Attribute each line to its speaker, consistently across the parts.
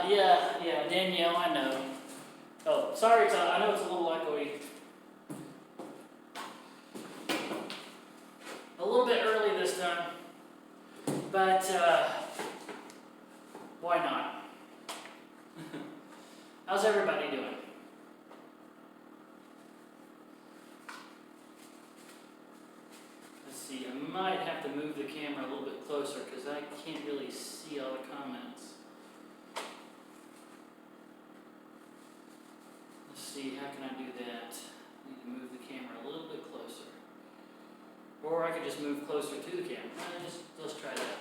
Speaker 1: Yeah, Danielle, I know. Oh, sorry, I know it's a little echoey. A little bit early this time, but why not? How's everybody doing? Let's see, I might have to move the camera a little bit closer because I can't really see all the comments. Let's see, how can I do that? I need to move the camera a little bit closer. Or I could just move closer to the camera. Let's try that.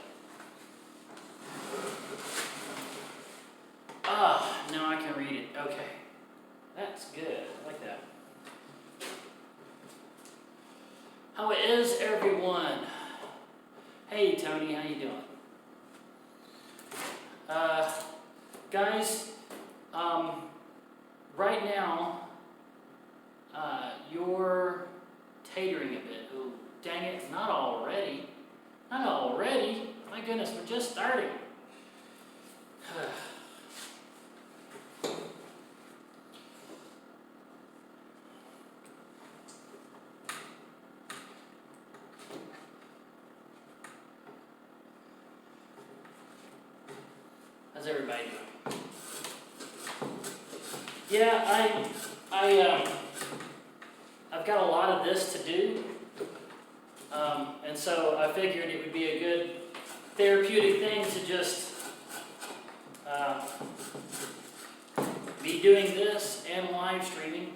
Speaker 1: Ah, now I can read it. Okay. That's good. I like that. How is everyone? Hey, Tony, how you doing? Guys, right now, you're tatering a bit. Ooh, dang it, not already. Not already. My goodness, we're just starting. How's everybody doing? Yeah, I've got a lot of this to do, and so I figured it would be a good therapeutic thing to just be doing this and live streaming.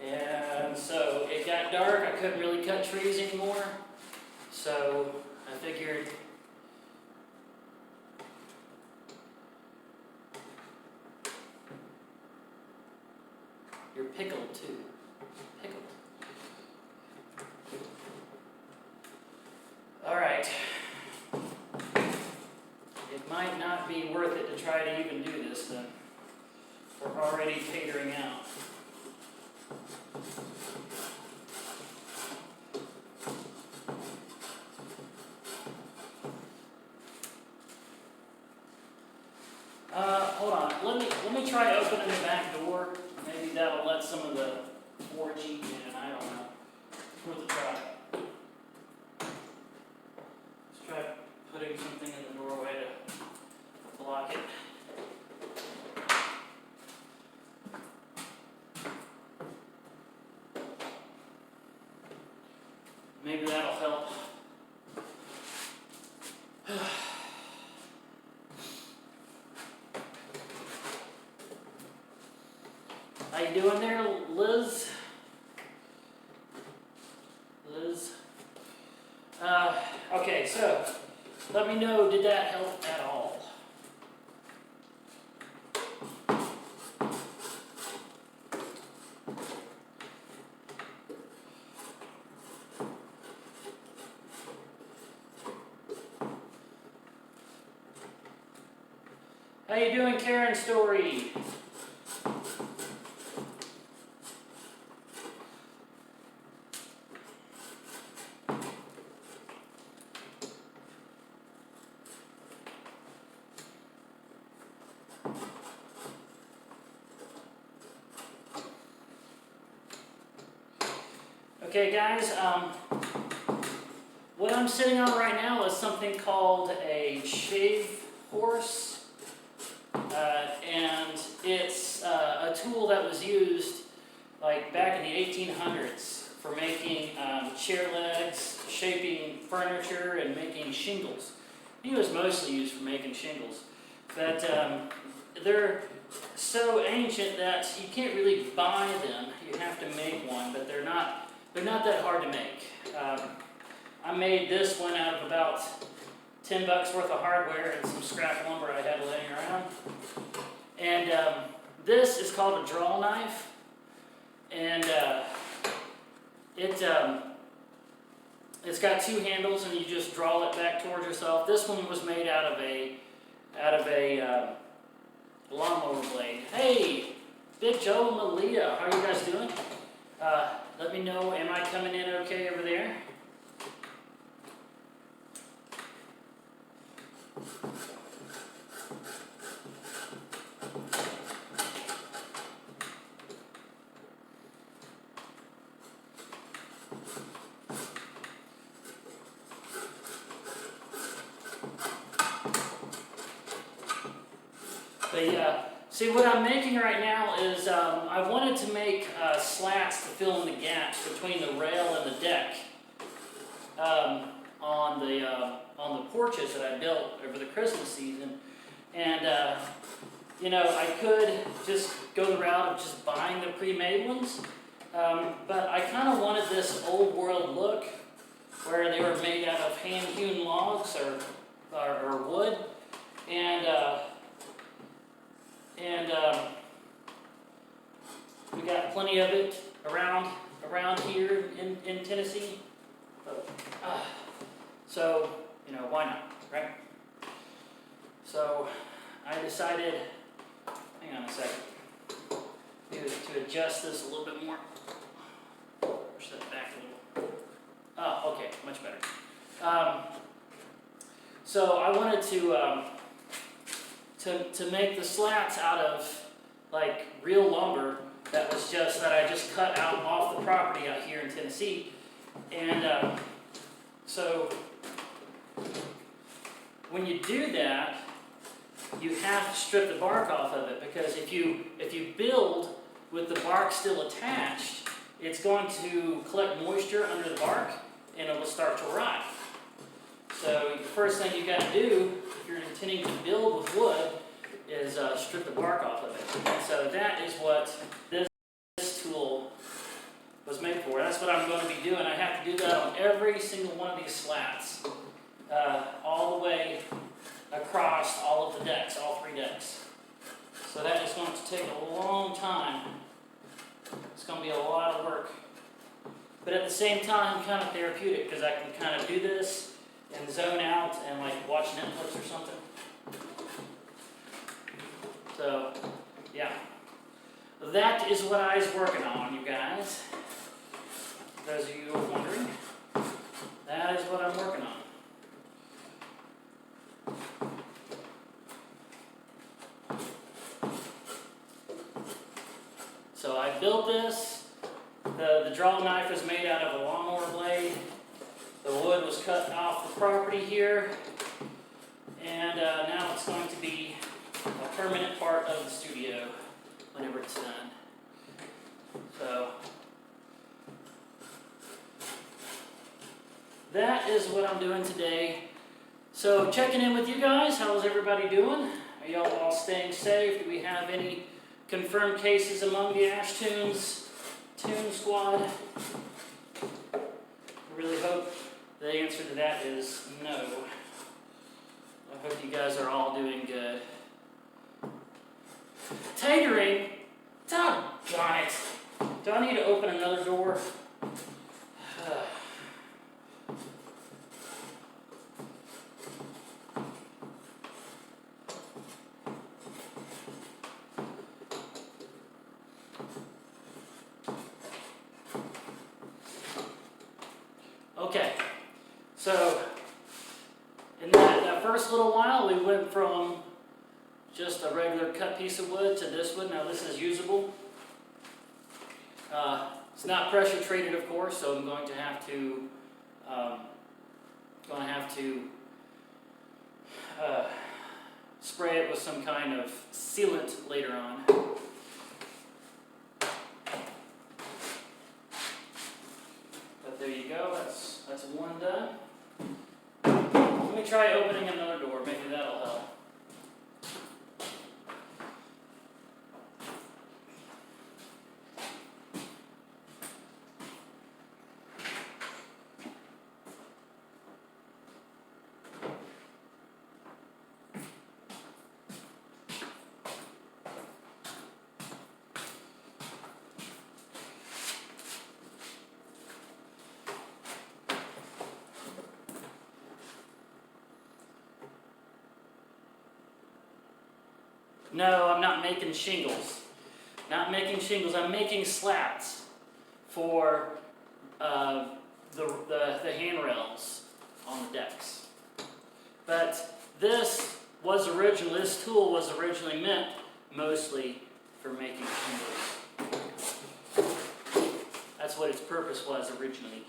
Speaker 1: And so it got dark, I couldn't really cut trees anymore, so I figured you're pickled too. Pickled. Alright. It might not be worth it to try to even do this then. We're already petering out. Hold on. Let me try opening the back door. Maybe that'll let some of the 4G in. I don't know. Worth a try. Let's try putting something in the doorway to block it. Maybe that'll help. How you doing there, Liz? Liz? Okay, so let me know, did that help at all? How you doing, Karen Story? Okay, guys, what I'm sitting on right now is something called a shave horse, and it's a tool that was used like back in the 1800s for making chair legs, shaping furniture, and making shingles. It was mostly used for making shingles, but they're so ancient that you can't really buy them. You have to make one, but they're not that hard to make. I made this one out of about $10 worth of hardware and some scrap lumber I had laying around. And this is called a draw knife, and it's got two handles, and you just draw it back towards yourself. This one was made out of a lawnmower blade. Hey, Big Joe and Malia, how are you guys doing? Let me know, am I coming in okay over there? But yeah, see what I'm making right now is I wanted to make slats to fill in the gaps between the rail and the deck on the porches that I built over the Christmas season. And you know, I could just go the route of just buying the pre-made ones, but I kind of wanted this old world look where they were made out of hand-hewn logs or wood, and we got plenty of it around here in Tennessee. So, you know, why not, right? So I decided, hang on a second, to adjust this a little bit more. Push that back a little. Oh, okay, much better. So I wanted to make the slats out of like real lumber that I just cut out off the property out here in Tennessee, and so when you do that, you have to strip the bark off of it, because if you build with the bark still attached, it's going to collect moisture under the bark and it will start to rot. So the first thing you got to do if you're intending to build with wood is strip the bark off of it. And so that is what this tool was made for. That's what I'm going to be doing. I have to do that on every single one of these slats, all the way across all of the decks, all 3 decks. So that is going to take a long time. It's going to be a lot of work. But at the same time, kind of therapeutic, because I can kind of do this and zone out and like watch Netflix or something. So, yeah. That is what I was working on, you guys. Those of you who are wondering, that is what I'm working on. So I built this. The draw knife is made out of a lawnmower blade. The wood was cut off the property here. And now it's going to be a permanent part of the studio whenever it's done. So that is what I'm doing today. So checking in with you guys. How's everybody doing? Are y'all all staying safe? Do we have any confirmed cases among the Ash Toons Toon Squad? I really hope the answer to that is no. I hope you guys are all doing good. Tatering? Doggone it. Do I need to open another door? Okay, so in that first little while, we went from just a regular cut piece of wood to this wood. Now this is usable. It's not pressure treated, of course, so I'm going to have to spray it with some kind of sealant later on. But there you go. That's one done. Let me try opening another door. Maybe that'll help. No, I'm not making shingles. Not making shingles. I'm making slats for the handrails on the decks. But this tool was originally meant mostly for making shingles. That's what its purpose was originally,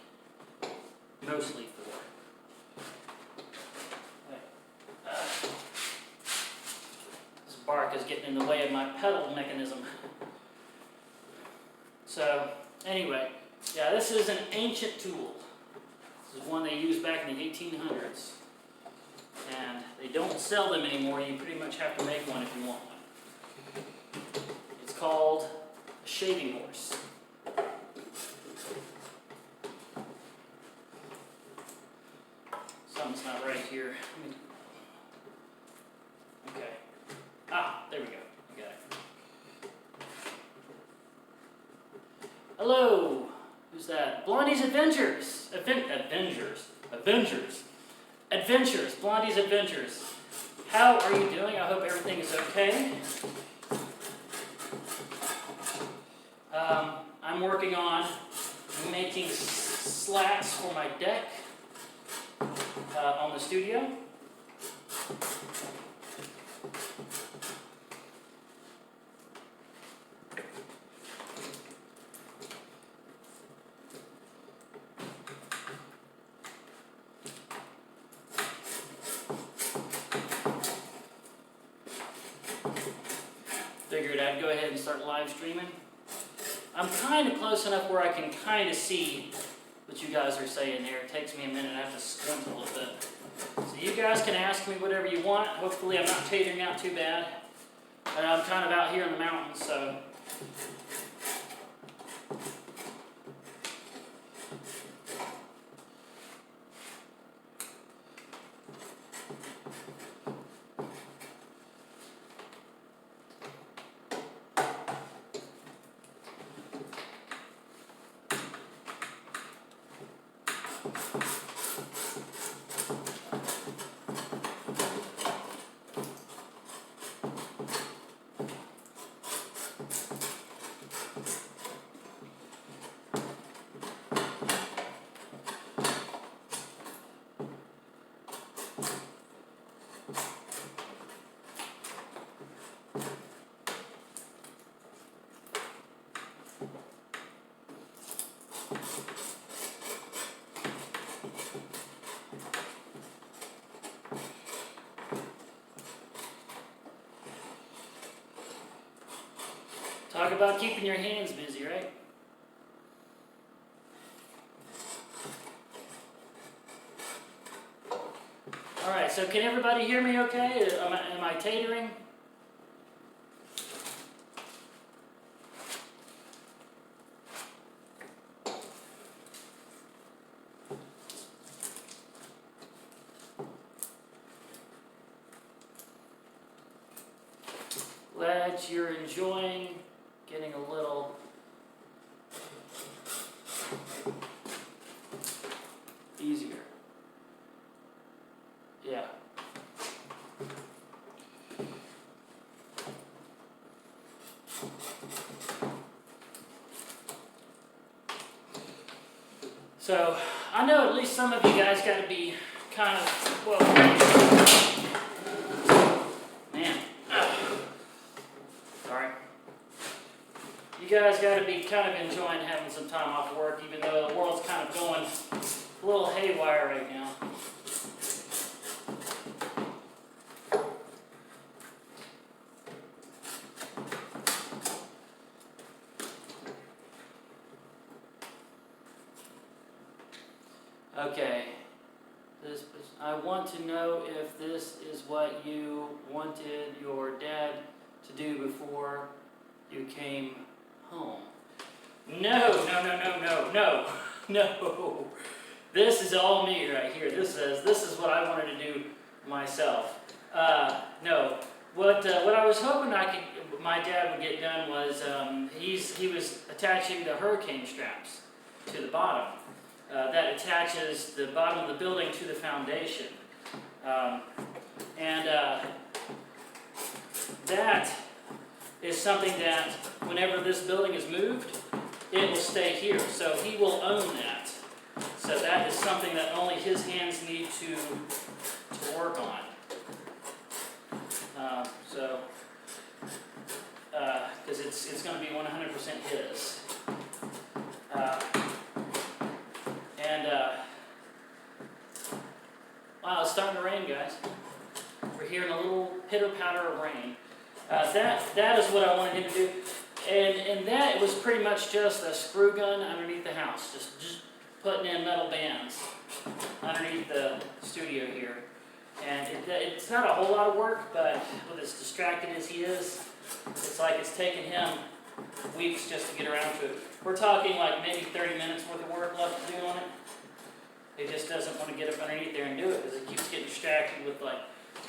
Speaker 1: mostly for. This bark is getting in the way of my pedal mechanism. So, anyway, yeah, this is an ancient tool. This is one they used back in the 1800s. And they don't sell them anymore. You pretty much have to make one if you want one. It's called a shaving horse. Something's not right here. Okay. Ah, there we go. I got it. Hello. Who's that? Blondie's Adventures. Adventures. Blondie's Adventures. How are you doing? I hope everything is okay. I'm working on making slats for my deck on the studio. Figured I'd go ahead and start live streaming. I'm kind of close enough where I can kind of see what you guys are saying there. It takes me a minute. I have to squint a little bit. So you guys can ask me whatever you want. Hopefully I'm not tatering out too bad. I'm kind of out here in the mountains, so. Talk about keeping your hands busy, right? Alright, so can everybody hear me okay? Am I tatering? Glad you're enjoying getting a little easier. Yeah. So, I know at least some of you guys got to be kind of, well, man, sorry. You guys got to be kind of enjoying having some time off work, even though the world's kind of going a little haywire right now. Okay, I want to know if this is what you wanted your dad to do before you came home. No. This is all me right here. This is what I wanted to do myself. No. What I was hoping my dad would get done was he was attaching the hurricane straps to the bottom. That attaches the bottom of the building to the foundation. that is something that whenever this building is moved, it will stay here. So he will own that. So that is something that only his hands need to work on. Because it's going to be 100% his. Wow, it's starting to rain, guys. We're hearing a little pitter-patter of rain. That is what I wanted him to do. And that was pretty much just a screw gun underneath the house. Just putting in metal bands underneath the studio here. And it's not a whole lot of work, but with as distracted as he is, it's like it's taken him weeks just to get around to it. We're talking like maybe 30 minutes worth of work left to do on it. He just doesn't want to get up underneath there and do it because he keeps getting distracted with like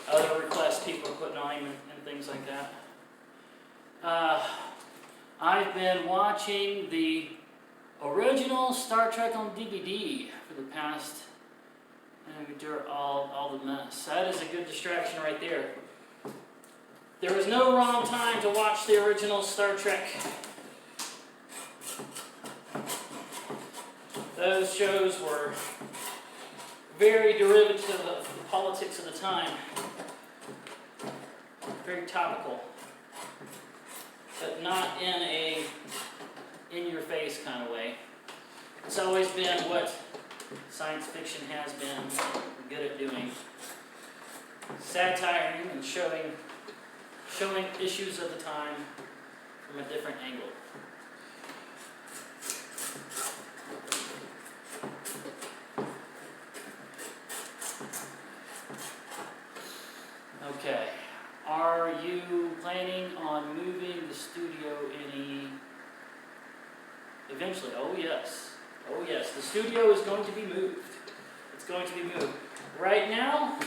Speaker 1: other requests people are putting on him and things like that. I've been watching the original Star Trek on DVD for the past, all the mess. That is a good distraction right there. There was no wrong time to watch the original Star Trek. Those shows were very derivative of the politics of the time. Very topical. But not in a in-your-face kind of way. It's always been what science fiction has been good at doing. Satiring and showing issues of the time from a different angle. Okay. Are you planning on moving the studio eventually? Oh yes. Oh yes. The studio is going to be moved. It's going to be moved. Right now,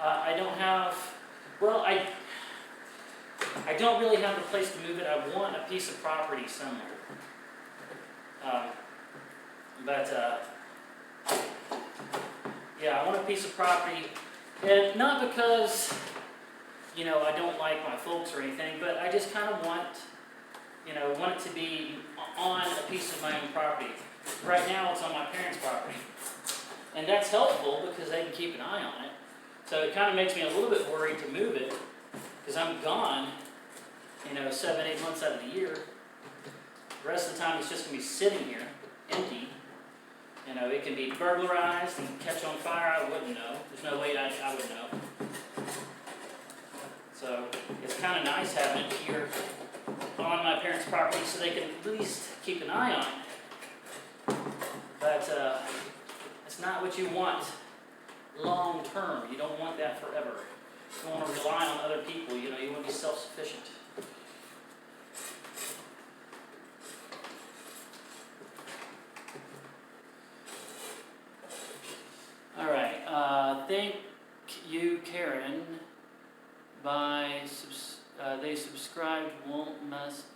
Speaker 1: I don't have, I don't really have a place to move it. I want a piece of property somewhere. Yeah, I want a piece of property. And not because, I don't like my folks or anything, but I just kind of want it to be on a piece of my own property. Right now it's on my parents' property. And that's helpful because they can keep an eye on it. So it kind of makes me a little bit worried to move it because I'm gone, 7-8 months out of the year. The rest of the time it's just going to be sitting here, empty. It can be burglarized and catch on fire. I wouldn't know. There's no way I would know. So it's kind of nice having it here on my parents' property so they can at least keep an eye on it. But it's not what you want long term. You don't want that forever. You don't want to rely on other people. You want to be self-sufficient. All right. Thank you, Karen. They subscribed won't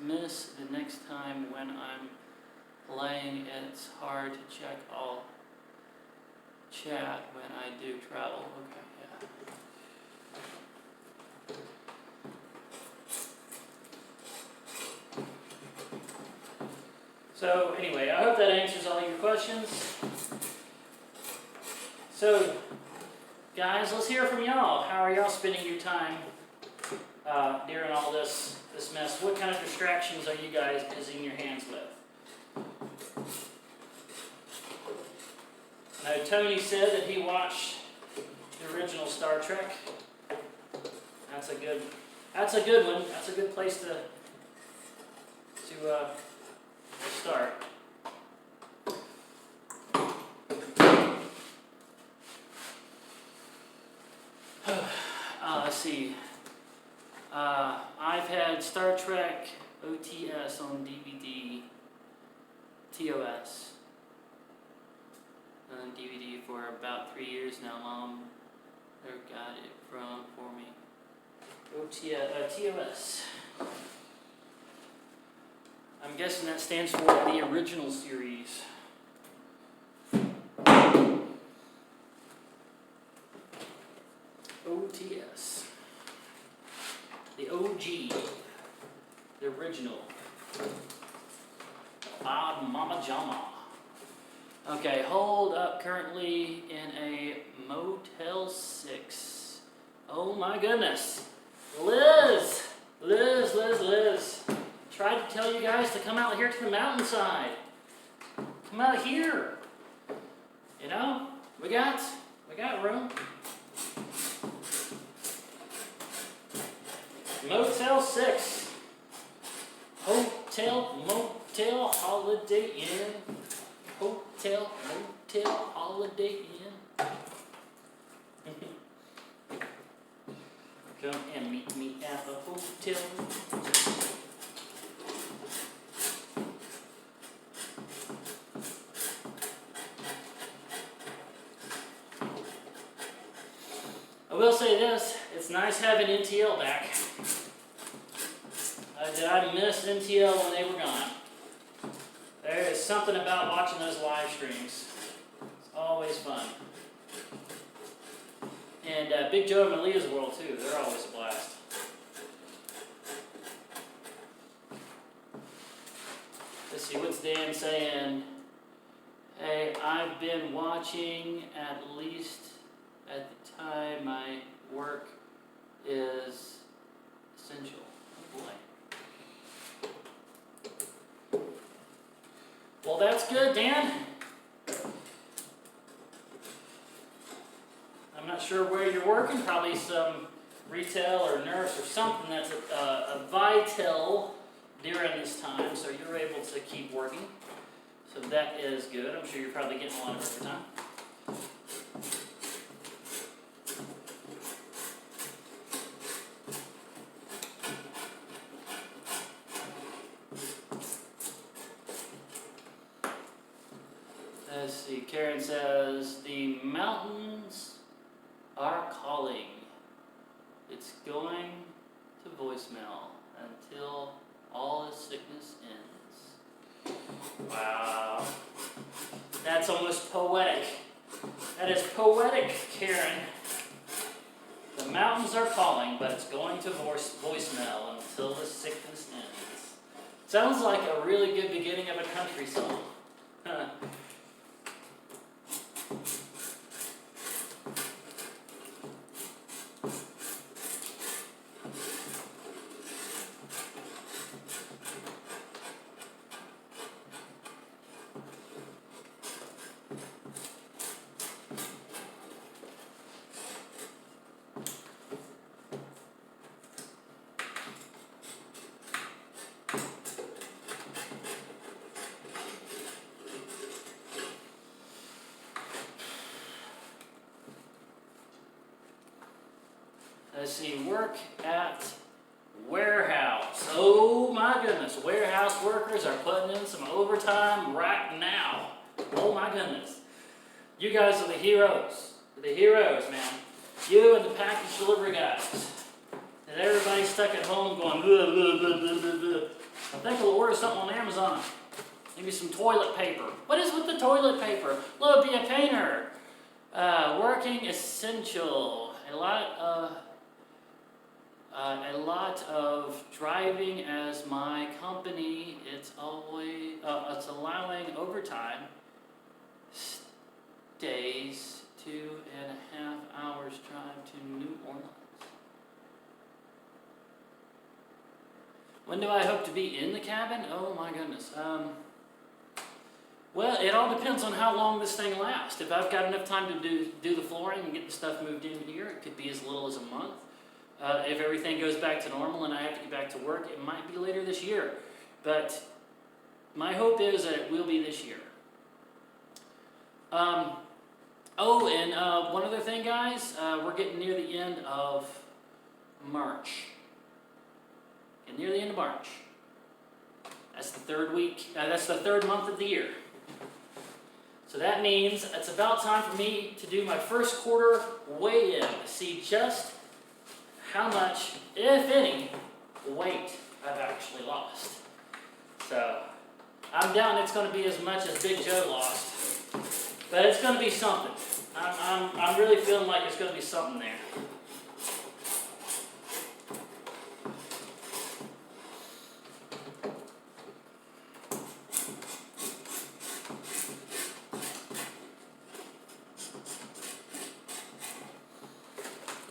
Speaker 1: miss the next time when I'm playing. It's hard to check all chat when I do travel. Okay, yeah. So anyway, I hope that answers all your questions. So, guys, let's hear from y'all. How are y'all spending your time during all this mess? What kind of distractions are you guys busying your hands with? Now, Tony said that he watched the original Star Trek. That's a good one. That's a good place to start. Let's see. I've had Star Trek OTS on DVD, TOS, on DVD for about 3 years now. Mom got it for me. TOS. I'm guessing that stands for the original series. OTS. The original. Bob Mama Jama. Okay, hold up currently in a Motel 6. Oh my goodness. Liz! Tried to tell you guys to come out here to the mountainside. Come out here. You know, we got room. Motel 6. Hotel, motel, holiday inn. Hotel, motel, holiday inn. Come and meet me at the hotel. I will say this, it's nice having NTL back. I missed NTL when they were gone. There is something about watching those live streams. It's always fun. And Big Joe and Malia's World too, they're always a blast. Let's see, what's Dan saying? Hey, I've been watching at least at the time my work is essential. Oh boy. Well, that's good, Dan. I'm not sure where you're working, probably some retail or nurse or something that's a vital during this time, so you're able to keep working. So that is good. I'm sure you're probably getting a lot of overtime. Let's see, Karen says, the mountains are calling. It's going to voicemail until all his sickness ends. Wow. That's almost poetic. That is poetic, Karen. The mountains are calling, but it's going to voicemail until the sickness ends. Sounds like a really good beginning of a country song. Let's see, work at warehouse. Oh my goodness, warehouse workers are putting in some overtime right now. Oh my goodness. You guys are the heroes. The heroes, man. You and the package delivery guys. And everybody's stuck at home going, blah, blah, blah, blah, blah, blah. I think I'll order something on Amazon. Maybe some toilet paper. What is with the toilet paper? Look, be a painter. Working essential. A lot of driving as my company. It's allowing overtime stays 2.5 hours drive to New Orleans. When do I hope to be in the cabin? Oh my goodness. Well, it all depends on how long this thing lasts. If I've got enough time to do the flooring and get the stuff moved in here, it could be as little as a month. If everything goes back to normal and I have to get back to work, it might be later this year. But my hope is that it will be this year. One other thing, guys. We're getting near the end of March. Getting near the end of March. That's the third week. That's the third month of the year. So that means it's about time for me to do my first quarter weigh-in to see just how much, if any, weight I've actually lost. So I'm doubting it's going to be as much as Big Joe lost, but it's going to be something. I'm really feeling like it's going to be something there.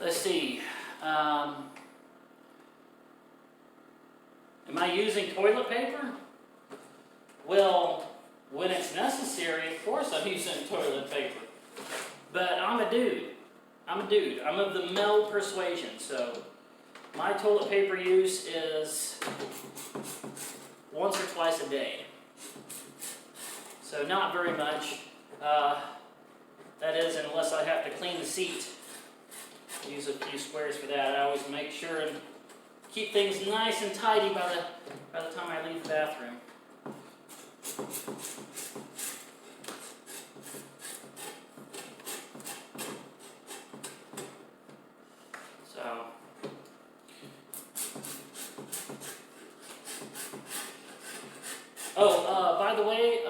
Speaker 1: Let's see. Am I using toilet paper? Well, when it's necessary, of course I'm using toilet paper. But I'm a dude. I'm of the male persuasion, so my toilet paper use is once or twice a day. So not very much. That is, unless I have to clean the seat. Use a few squares for that. I always make sure and keep things nice and tidy by the time I leave the bathroom. So, by the way,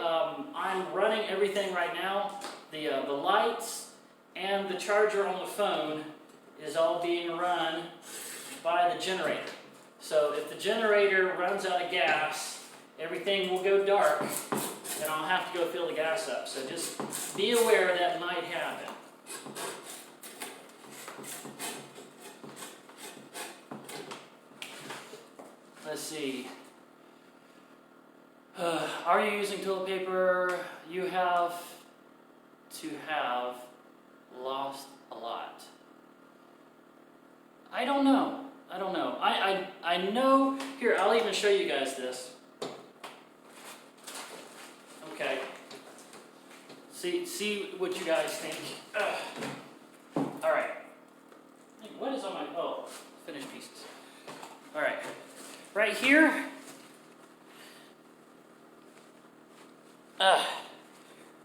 Speaker 1: I'm running everything right now. The lights and the charger on the phone is all being run by the generator. So if the generator runs out of gas, everything will go dark, and I'll have to go fill the gas up. So just be aware that might happen. Let's see. Are you using toilet paper? You have to have lost a lot. I don't know. I know. Here, I'll even show you guys this. Okay. See what you guys think. All right. What is on my finished pieces? All right. Right here.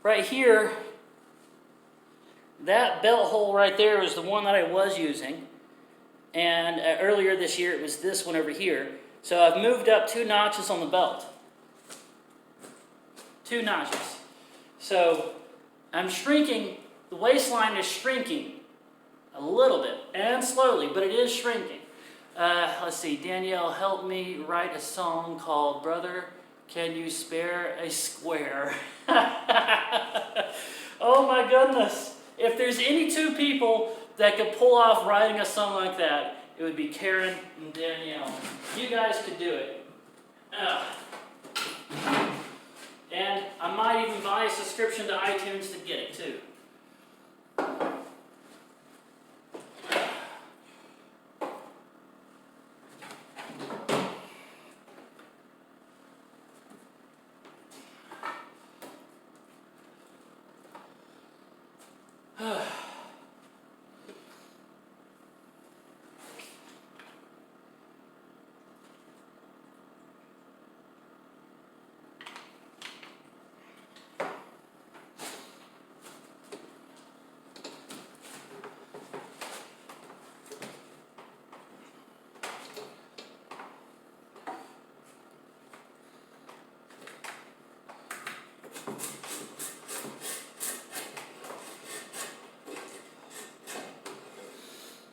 Speaker 1: Right here. That belt hole right there is the one that I was using. And earlier this year, it was this one over here. So I've moved up 2 notches on the belt. 2 notches. So I'm shrinking. The waistline is shrinking a little bit and slowly, but it is shrinking. Let's see. Danielle helped me write a song called "Brother, Can You Spare a Square?" Oh my goodness. If there's any 2 people that could pull off writing a song like that, it would be Karen and Danielle. You guys could do it. And I might even buy a subscription to iTunes to get it too.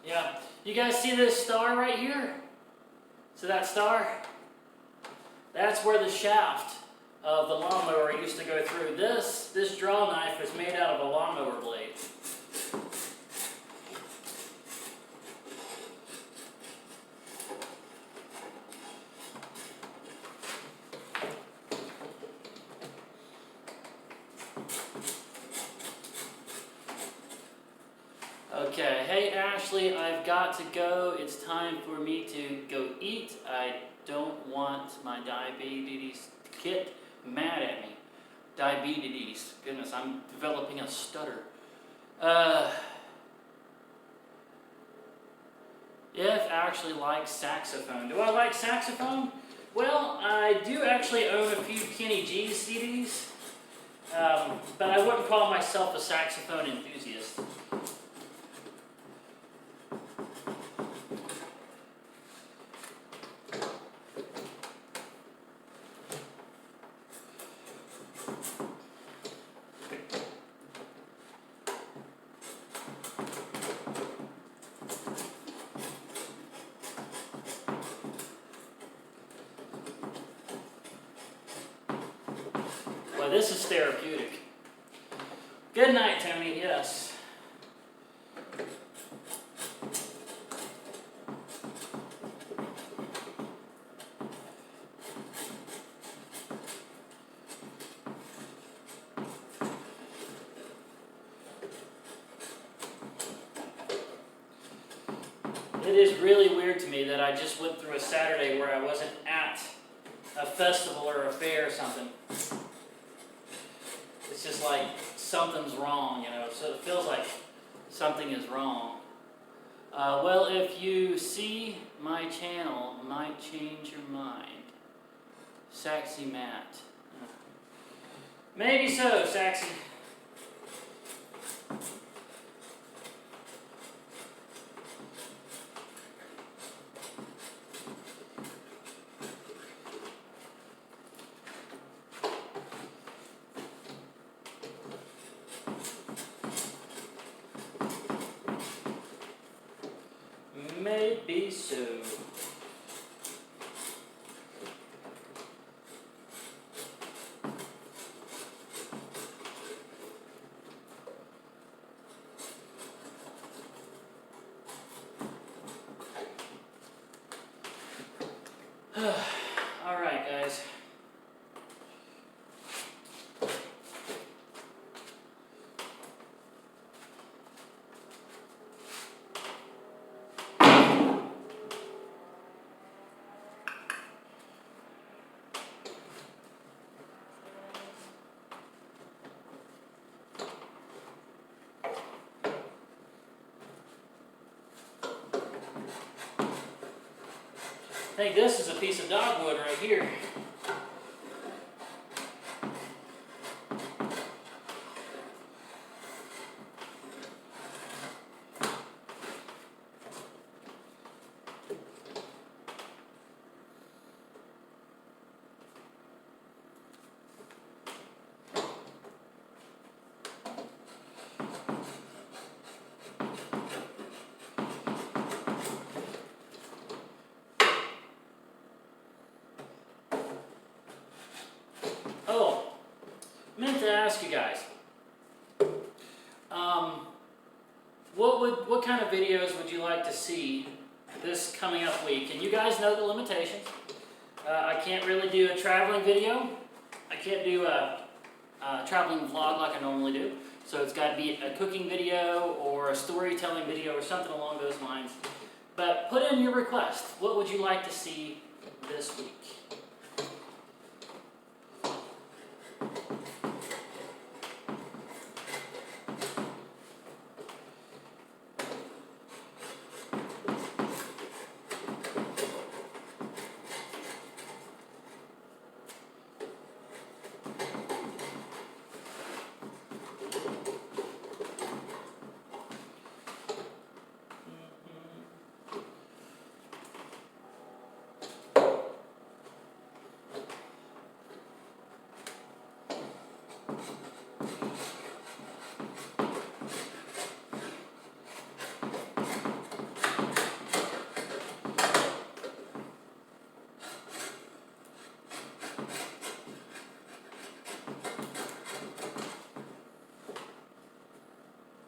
Speaker 1: Yeah, you guys see this star right here? So that star? That's where the shaft of the lawnmower used to go through. This draw knife is made out of a lawnmower blade. Okay, hey Ashley, I've got to go. It's time for me to go eat. I don't want my diabetes kit mad at me. Diabetes, goodness, I'm developing a stutter. If Ashley likes saxophone. Do I like saxophone? Well, I do actually own a few Kenny G CDs, but I wouldn't call myself a saxophone enthusiast. Well, this is therapeutic. Good night, Tony. Yes. It is really weird to me that I just went through a Saturday where I wasn't at a festival or a fair or something. It's just like something's wrong, you know, so it feels like something is wrong. Well, if you see my channel, might change your mind. Saxy Matt. Maybe so, Saxy. Maybe so. All right, guys. I think this is a piece of dogwood right here. Oh, meant to ask you guys. What kind of videos would you like to see this coming up week? And you guys know the limitations. I can't really do a traveling video. I can't do a traveling vlog like I normally do. So it's got to be a cooking video or a storytelling video or something along those lines. But put in your request. What would you like to see this week?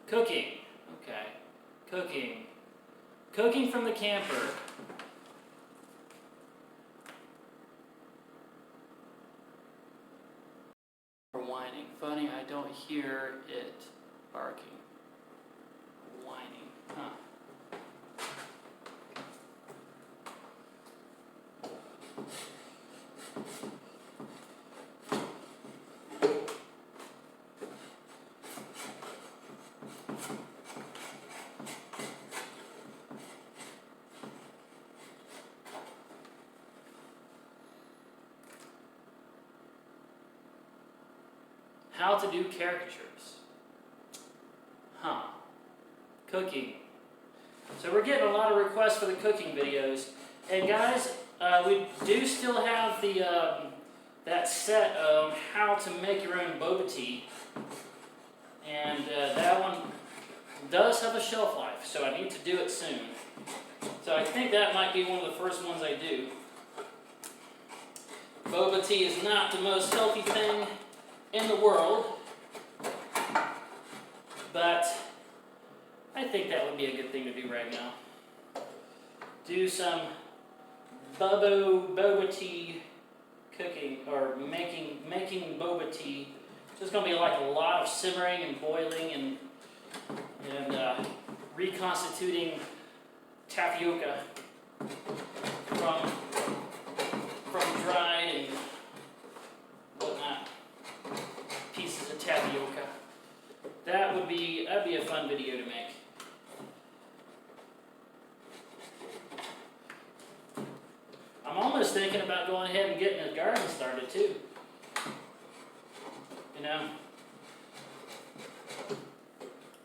Speaker 1: Cooking. Okay. Cooking. Cooking from the camper. Or whining. Funny, I don't hear it barking. Whining. Huh. How to do caricatures. Huh. Cooking. So we're getting a lot of requests for the cooking videos. And guys, we do still have the that set of how to make your own boba tea. And that one does have a shelf life, so I need to do it soon. So I think that might be one of the first ones I do. Boba tea is not the most healthy thing in the world, but I think that would be a good thing to do right now. Do some boba tea cooking, or making boba tea. So it's going to be like a lot of simmering and boiling and reconstituting tapioca from dried and whatnot pieces of tapioca. That'd be a fun video to make. I'm almost thinking about going ahead and getting a garden started too. You know,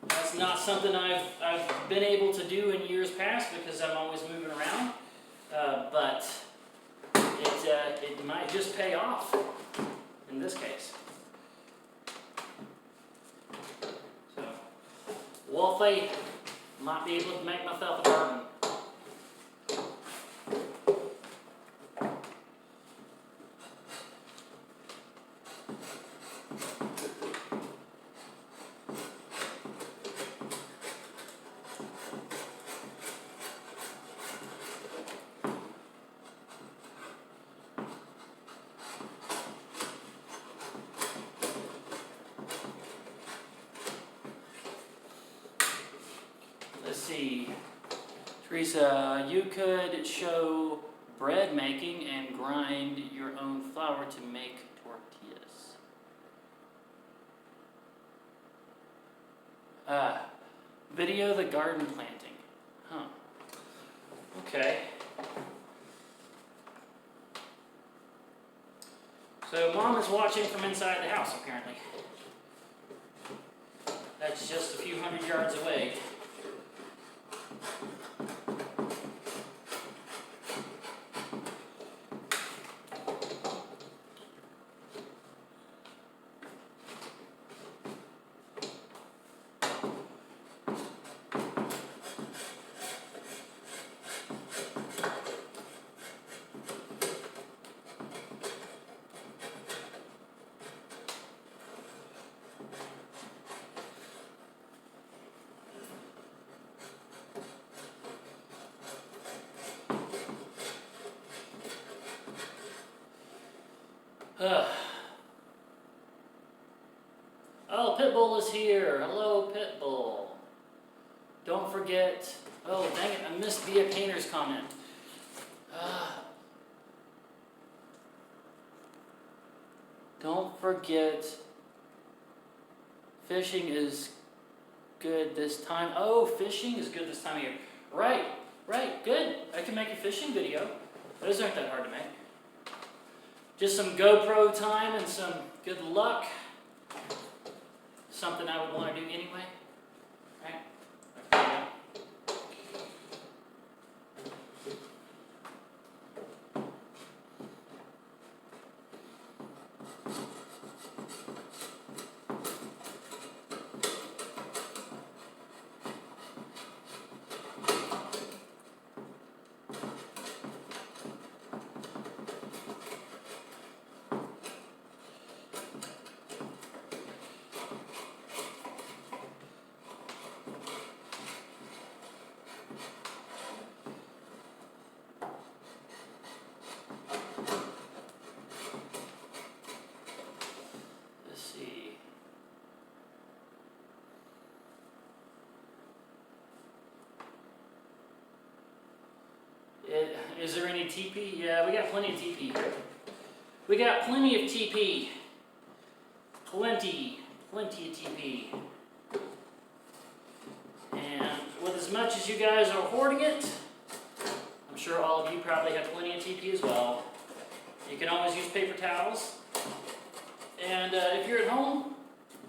Speaker 1: that's not something I've been able to do in years past because I'm always moving around. But it might just pay off in this case. So, Wolfie, might be able to make myself a garden. Let's see, Teresa, you could show bread making and grind your own flour to make tortillas. Video the garden planting. Huh. Okay. So Mom is watching from inside the house, apparently. That's just a few hundred yards away. Oh, Pitbull is here. Hello, Pitbull. Don't forget. Oh, dang it, I missed Be a Painter's comment. Don't forget, fishing is good this time. Oh, fishing is good this time of year. Right, good. I can make a fishing video. Those aren't that hard to make. Just some GoPro time and some good luck. Something I would want to do anyway. Right? Okay. Is there any TP? Yeah, we got plenty of TP here. We got plenty of TP. Plenty of TP. And with as much as you guys are hoarding it, I'm sure all of you probably have plenty of TP as well. You can always use paper towels. And if you're at home,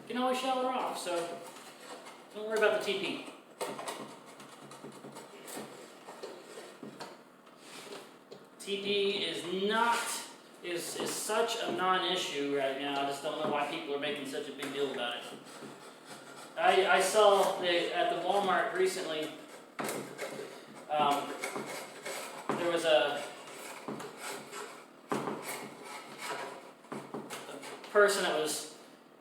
Speaker 1: you can always shower off, so don't worry about the TP. TP is such a non-issue right now. I just don't know why people are making such a big deal about it. I saw at the Walmart recently, there was a person that was,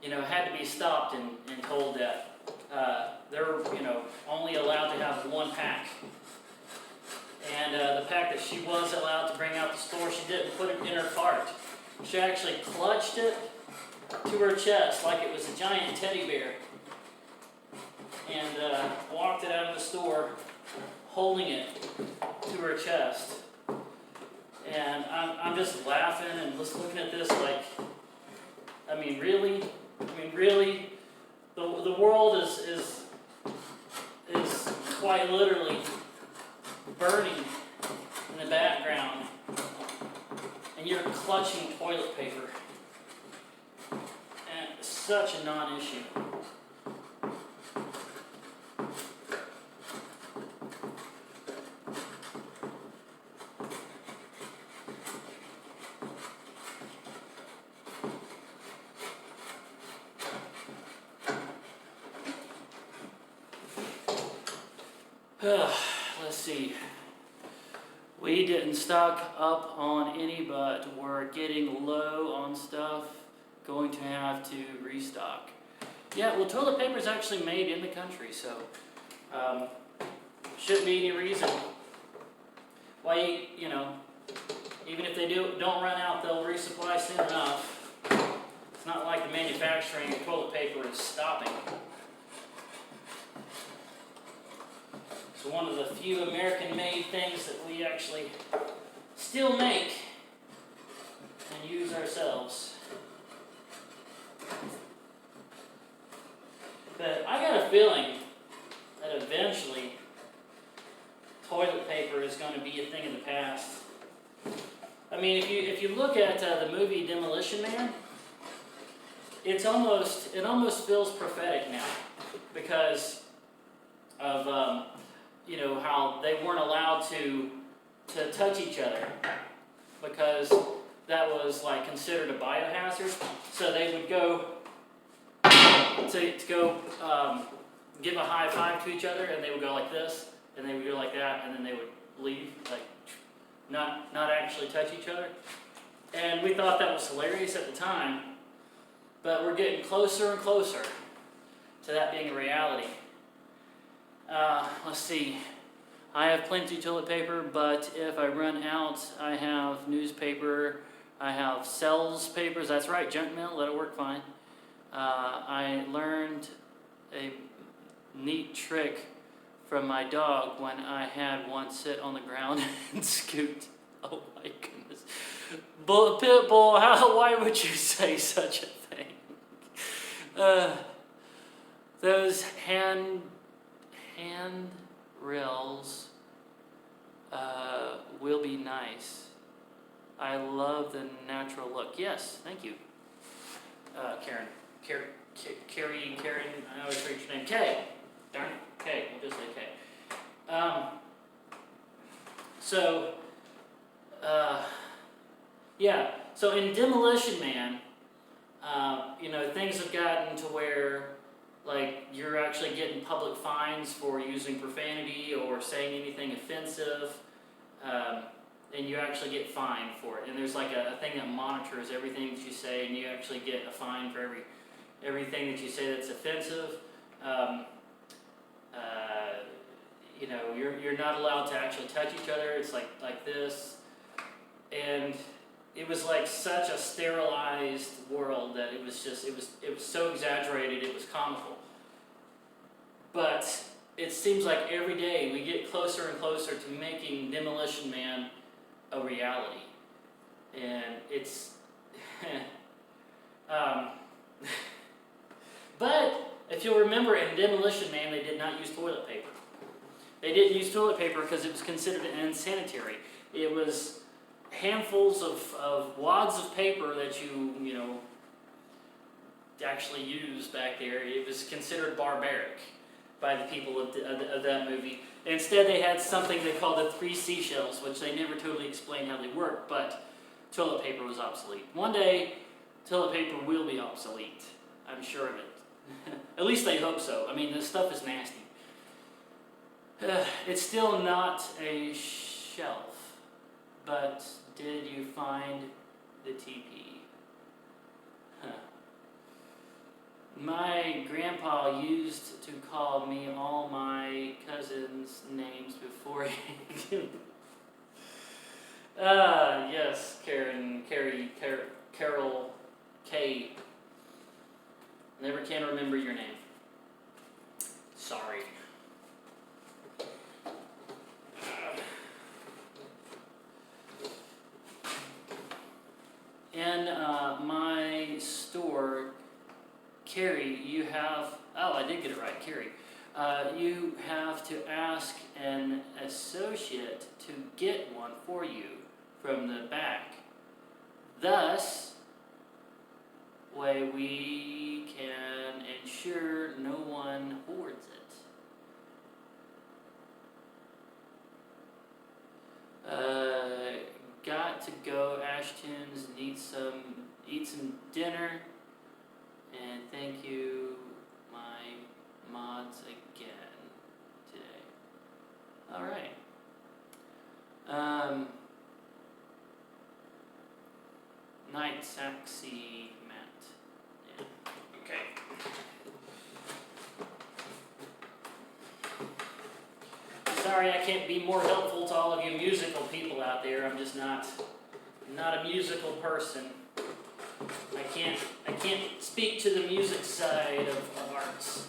Speaker 1: had to be stopped and told that they're, only allowed to have one pack. And the pack that she was allowed to bring out the store, she didn't put it in her cart. She actually clutched it to her chest like it was a giant teddy bear. And walked it out of the store holding it to her chest. And I'm just laughing and just looking at this like, I mean, really? The world is quite literally burning in the background, and you're clutching toilet paper. And it's such a non-issue. Let's see. We didn't stock up on any, but we're getting low on stuff. Going to have to restock. Yeah, well, toilet paper is actually made in the country, so shouldn't be any reason why, you know, even if they don't run out, they'll resupply soon enough. It's not like the manufacturing of toilet paper is stopping. It's one of the few American-made things that we actually still make and use ourselves. But I got a feeling that eventually toilet paper is going to be a thing of the past. I mean, if you look at the movie Demolition Man, it almost feels prophetic now because of you know, how they weren't allowed to touch each other because that was like considered a biohazard. So they would go to give a high five to each other, and they would go like this, and they would go like that, and then they would leave, like not actually touch each other. And we thought that was hilarious at the time, but we're getting closer and closer to that being a reality. Let's see. I have plenty of toilet paper, but if I run out, I have newspaper. I have Sells papers. That's right, junk mail. That'll work fine. I learned a neat trick from my dog when I had one sit on the ground and scoot. Oh my goodness. Pitbull, why would you say such a thing? Those hand rails will be nice. I love the natural look. Yes, thank you. Karen, I always forget your name. Kay. Darn it. Kay. We'll just say Kay. Yeah. So in Demolition Man, you know, things have gotten to where, like, you're actually getting public fines for using profanity or saying anything offensive, and you actually get fined for it. And there's like a thing that monitors everything that you say, and you actually get a fine for everything that you say that's offensive. You know, you're not allowed to actually touch each other. It's like this, and it was like such a sterilized world that it was so exaggerated it was comical. But it seems like every day we get closer and closer to making Demolition Man a reality, and it's but if you'll remember, in Demolition Man they did not use toilet paper. They didn't use toilet paper because it was considered unsanitary. It was handfuls of wads of paper that you know actually used back there. It was considered barbaric by the people of that movie. Instead, they had something they called the 3 seashells, which they never totally explained how they work, but toilet paper was obsolete. One day, toilet paper will be obsolete. I'm sure of it. At least I hope so. I mean, this stuff is nasty. It's still not a shelf, but did you find the TP? Huh. My grandpa used to call me all my cousins' names before he... yes, Carol, K. Never can remember your name. Sorry. Oh, I did get it right, Carrie. You have to ask an associate to get one for you from the back. Thus, way we can ensure no one hoards it. Got to go, Ashton's, eat some dinner, and thank you, my mods, again today. All right. Night Saxy Matt. Yeah. Okay. Sorry I can't be more helpful to all of you musical people out there. I'm just not a musical person. I can't speak to the music side of arts.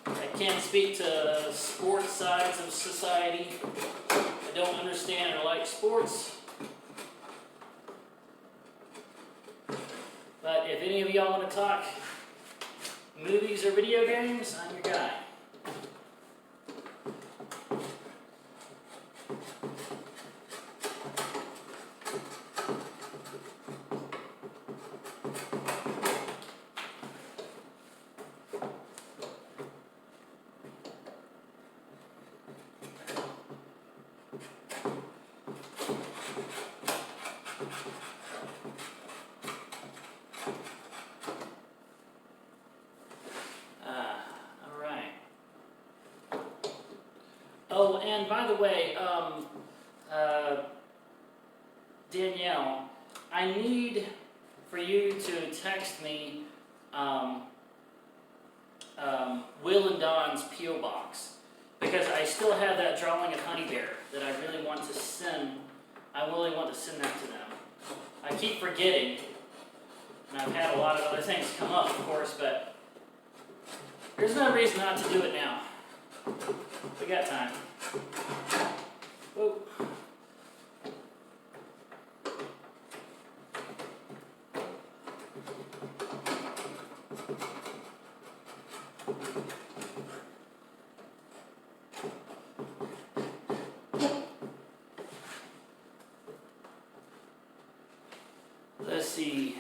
Speaker 1: I can't speak to sports sides of society. I don't understand or like sports. But if any of y'all want to talk movies or video games, I'm your guy. Oh, and by the way, Danielle, I need for you to text me Will and Don's P.O. Box, because I still have that drawing of Honey Bear that I really want to send. I really want to send that to them. I keep forgetting, and I've had a lot of other things come up, of course, but there's no reason not to do it now. We got time. Whoa. Let's see.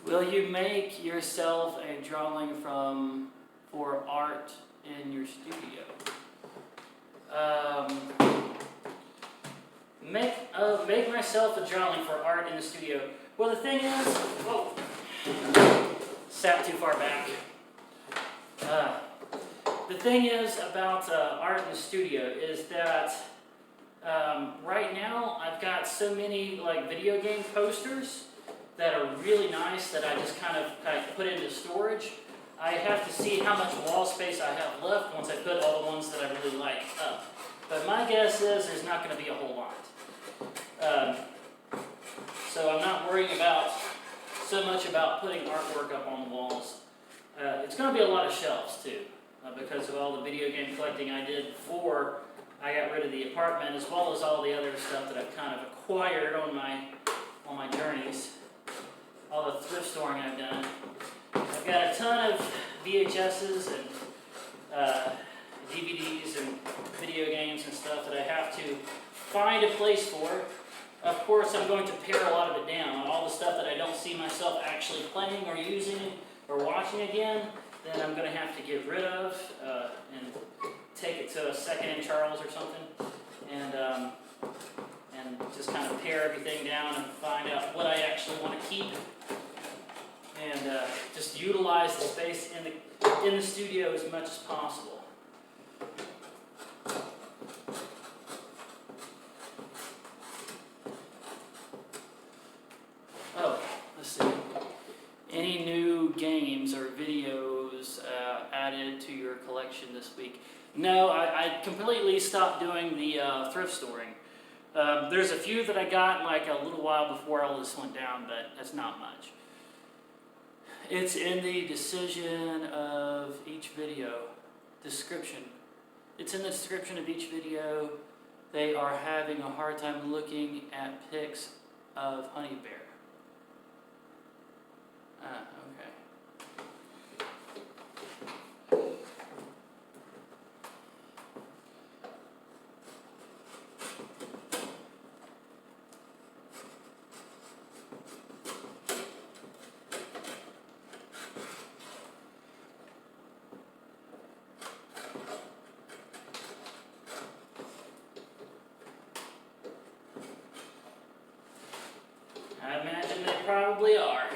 Speaker 1: Will you make yourself a drawing for art in your studio? Make myself a drawing for art in the studio. Well, the thing is, whoa, sat too far back. The thing is about art in the studio is that right now I've got so many like video game posters that are really nice that I just kind of put into storage. I have to see how much wall space I have left once I put all the ones that I really like up. But my guess is there's not going to be a whole lot. So I'm not worrying so much about putting artwork up on the walls. It's going to be a lot of shelves too, because of all the video game collecting I did before I got rid of the apartment, as well as all the other stuff that I've kind of acquired on my journeys. All the thrift storing I've done. I've got a ton of VHSs and DVDs and video games and stuff that I have to find a place for. Of course, I'm going to pare a lot of it down. All the stuff that I don't see myself actually playing or using or watching again, then I'm going to have to get rid of and take it to a second in Charles or something, and just kind of pare everything down and find out what I actually want to keep, and just utilize the space in the studio as much as possible. Oh, let's see. Any new games or videos added to your collection this week? No, I completely stopped doing the thrift storing. There's a few that I got like a little while before all this went down, but that's not much. It's in the decision of each video. Description. It's in the description of each video. They are having a hard time looking at pics of Honey Bear. Okay. probably are.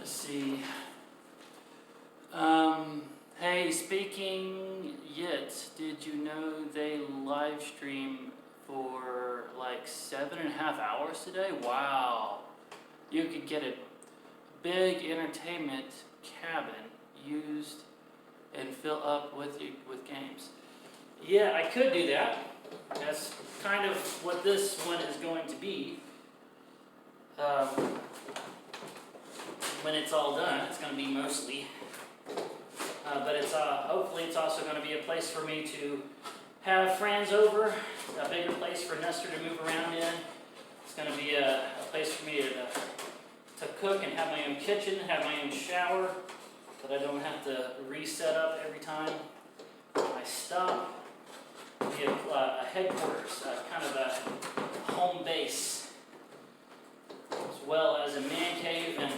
Speaker 1: See. Hey, speaking yet, did you know they live stream for like 7.5 hours today? Wow. You could get a big entertainment cabin used and fill up with games. Yeah, I could do that. That's kind of what this one is going to be. When it's all done, it's going to be mostly, but it's hopefully it's also going to be a place for me to have friends over, a bigger place for Nestor to move around in. It's going to be a place for me to cook and have my own kitchen, have my own shower, that I don't have to reset up every time I stop. Be a headquarters, kind of a home base, as well as a man cave and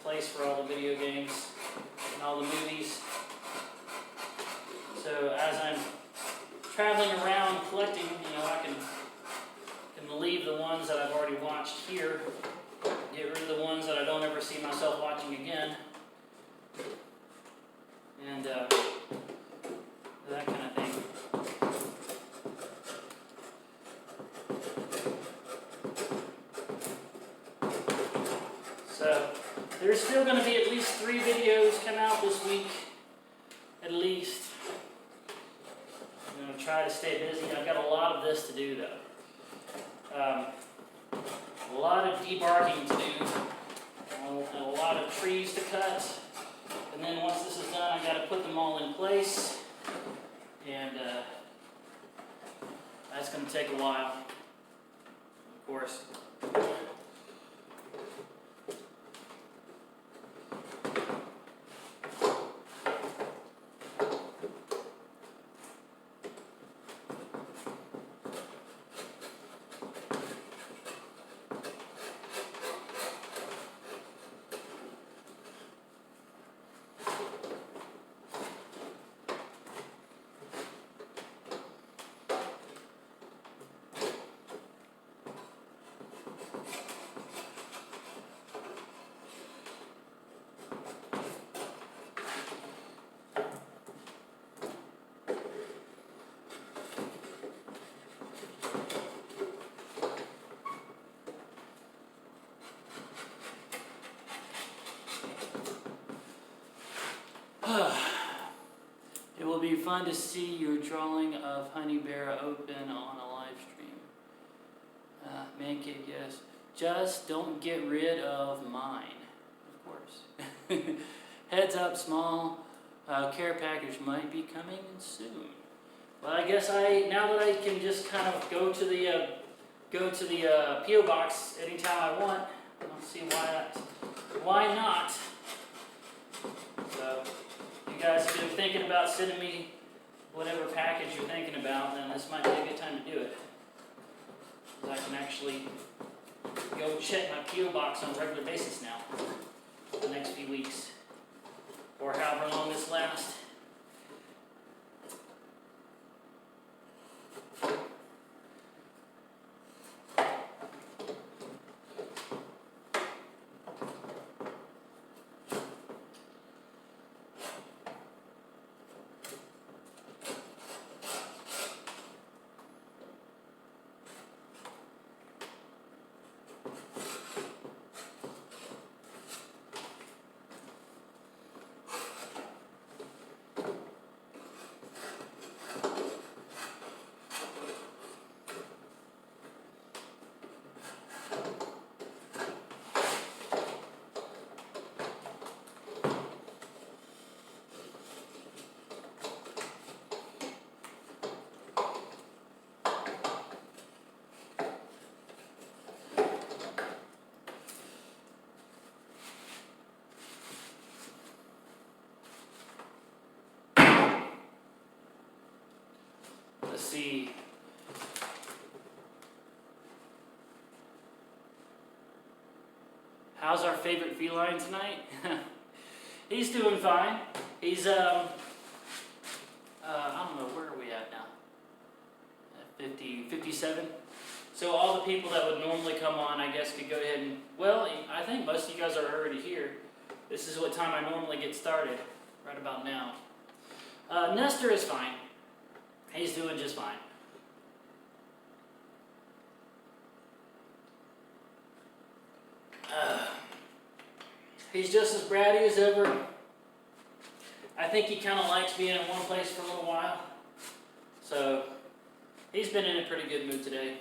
Speaker 1: place for all the video games and all the movies. So as I'm traveling around collecting, I can leave the ones that I've already watched here, get rid of the ones that I don't ever see myself watching again, and that kind of thing. So there's still going to be at least 3 videos come out this week, at least. I'm going to try to stay busy. I've got a lot of this to do, though. A lot of debarking to do, and a lot of trees to cut. And then once this is done, I've got to put them all in place. And that's going to take a while, of course. It will be fun to see your drawing of Honey Bear open on a live stream. Man cave, yes. Just don't get rid of mine, of course. Heads up, small care package might be coming in soon. Well, I guess now that I can just kind of go to the PO box anytime I want, I don't see why not. So, if you guys have been thinking about sending me whatever package you're thinking about, then this might be a good time to do it. Because I can actually go check my PO box on a regular basis now for the next few weeks, or however long this lasts. Let's see. How's our favorite feline tonight? He's doing fine. He's I don't know, where are we at now? At 50, 57. So all the people that would normally come on, I guess, could go ahead and, well, I think most of you guys are already here. This is what time I normally get started, right about now. Nestor is fine. He's doing just fine. He's just as bratty as ever. I think he kind of likes being in one place for a little while. So he's been in a pretty good mood today.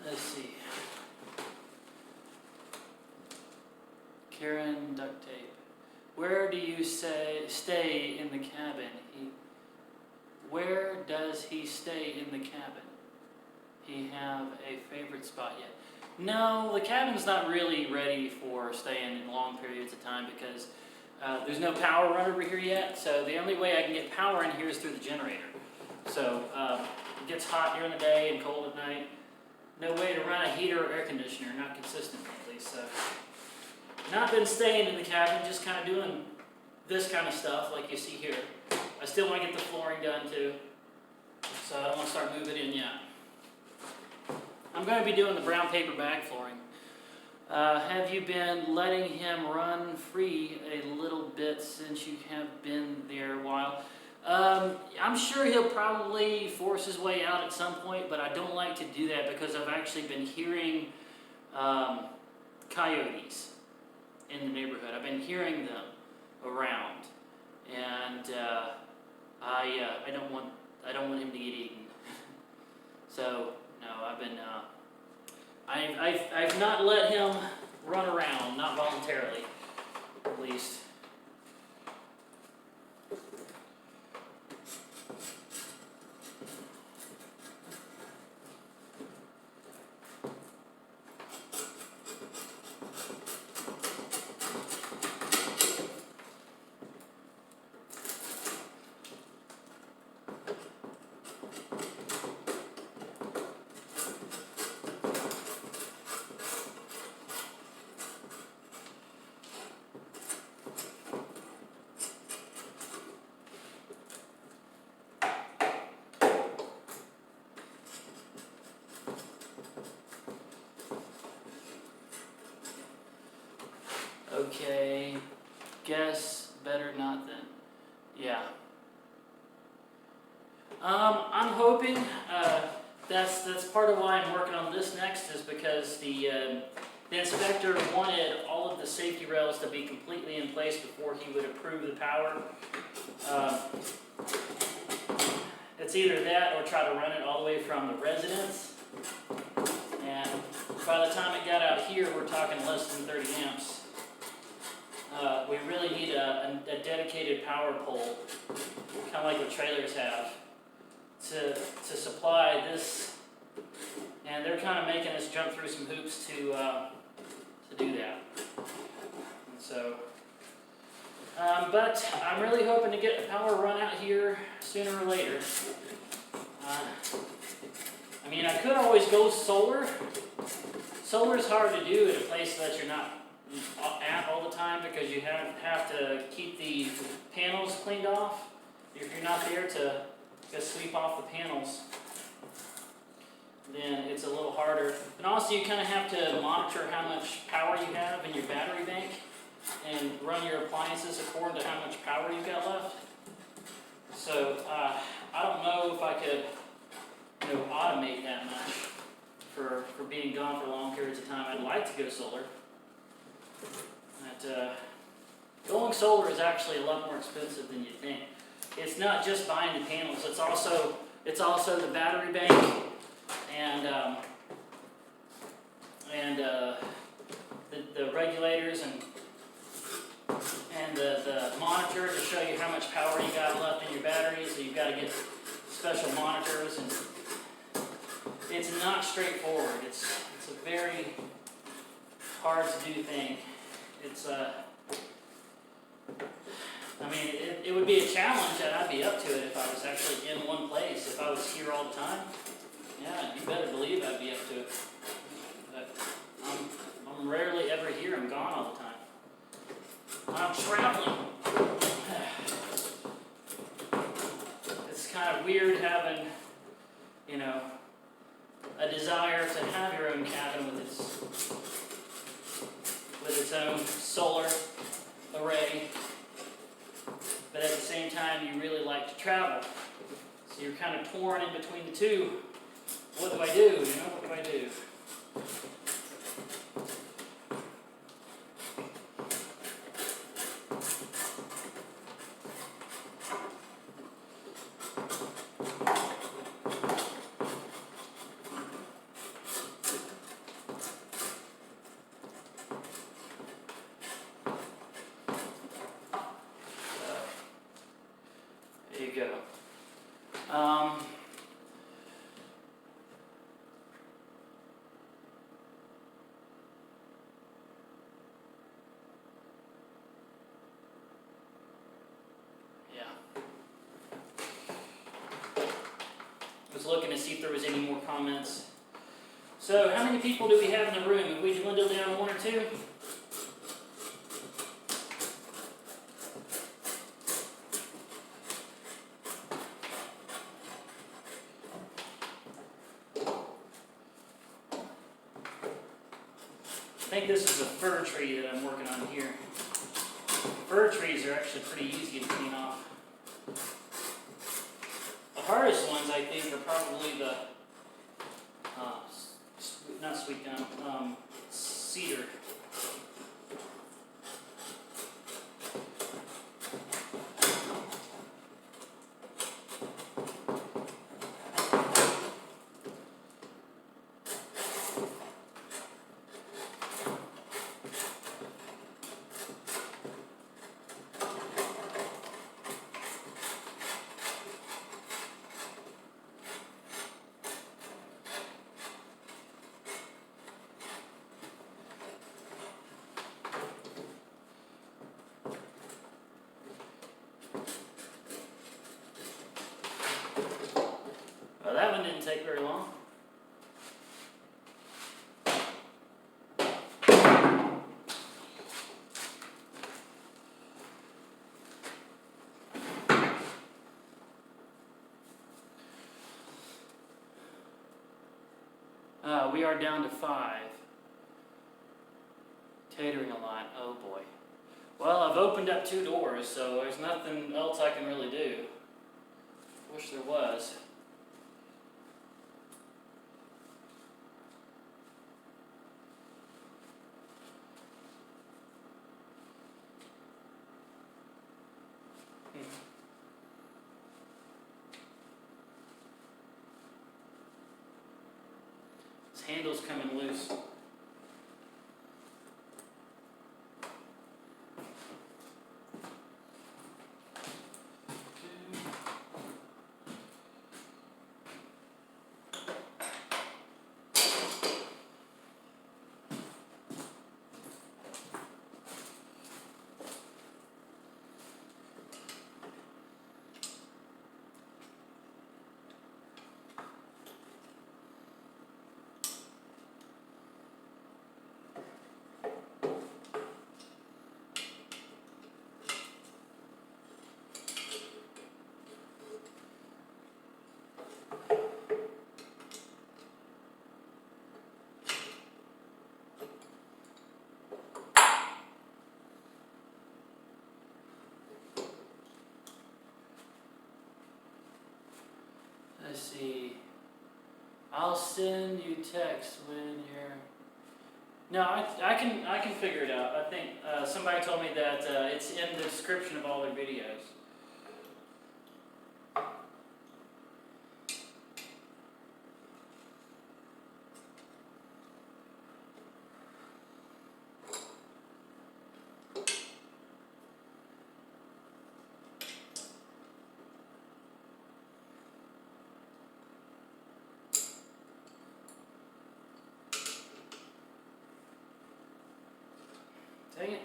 Speaker 1: Let's see. Karen duct tape. Where do you stay in the cabin? Where does he stay in the cabin? He have a favorite spot yet? No, the cabin's not really ready for staying in long periods of time because there's no power run over here yet. So the only way I can get power in here is through the generator. So it gets hot during the day and cold at night. No way to run a heater or air conditioner, not consistently at least. So not been staying in the cabin, just kind of doing this kind of stuff like you see here. I still want to get the flooring done too. So I don't want to start moving in yet. I'm going to be doing the brown paper bag flooring. Have you been letting him run free a little bit since you have been there a while? I'm sure he'll probably force his way out at some point, but I don't like to do that because I've actually been hearing coyotes in the neighborhood. I've been hearing them around, and I don't want him to get eaten. So no, I've not let him run around, not voluntarily, at least. Okay, guess better not then. Yeah. I'm hoping that's part of why I'm working on this next is because the inspector wanted all of the safety rails to be completely in place before he would approve the power. It's either that or try to run it all the way from the residence. And by the time it got out here, we're talking less than 30 amps. we really need a dedicated power pole, kind of like the trailers have, to supply this. And they're kind of making us jump through some hoops to do that. And so, but I'm really hoping to get a power run out here sooner or later. I mean, I could always go solar. Solar is hard to do in a place that you're not at all the time because you have to keep the panels cleaned off. If you're not there to just sweep off the panels, then it's a little harder. And also you kind of have to monitor how much power you have in your battery bank and run your appliances according to how much power you've got left. So I don't know if I could, automate that much for being gone for long periods of time. I'd like to go solar. But going solar is actually a lot more expensive than you think. It's not just buying the panels. It's also the battery bank and the regulators and the monitor to show you how much power you got left in your battery. So you've got to get special monitors, and it's not straightforward. It's a very hard to do thing. It's it would be a challenge, and I'd be up to it if I was actually in one place. If I was here all the time, yeah, you better believe I'd be up to it. But I'm rarely ever here. I'm gone all the time. I'm traveling. It's kind of weird having, a desire to have your own cabin with its own solar array, but at the same time you really like to travel. So you're kind of torn in between the two. What do I do? What do I do? There you go. Yeah. I was looking to see if there was any more comments. So, how many people do we have in the room? Have we dwindled down to one or two? I think this is a fir tree that I'm working on here. Fir trees are actually pretty easy to clean off. The hardest ones, I think, are probably the, not sweet gum, cedar. Well, that one didn't take very long. We are down to 5. Catering a lot. Oh boy. Well, I've opened up 2 doors, so there's nothing else I can really do. Wish there was. This handle's coming loose. Let's see. I'll send you text when you're. No, I can figure it out. I think somebody told me that it's in the description of all their videos. Dang it.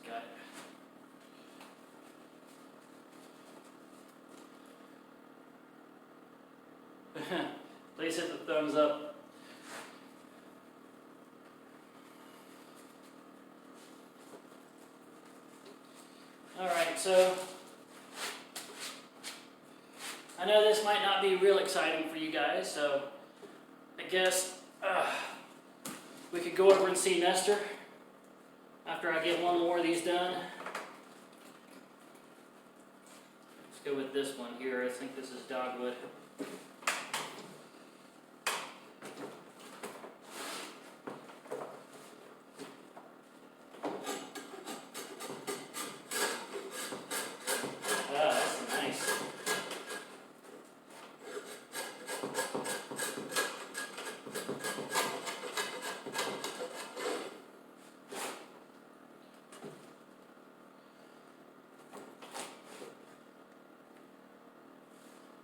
Speaker 1: Got it. Please hit the thumbs up. Alright, so I know this might not be real exciting for you guys, so I guess we could go over and see Nestor after I get one more of these done. Let's go with this one here. I think this is dogwood.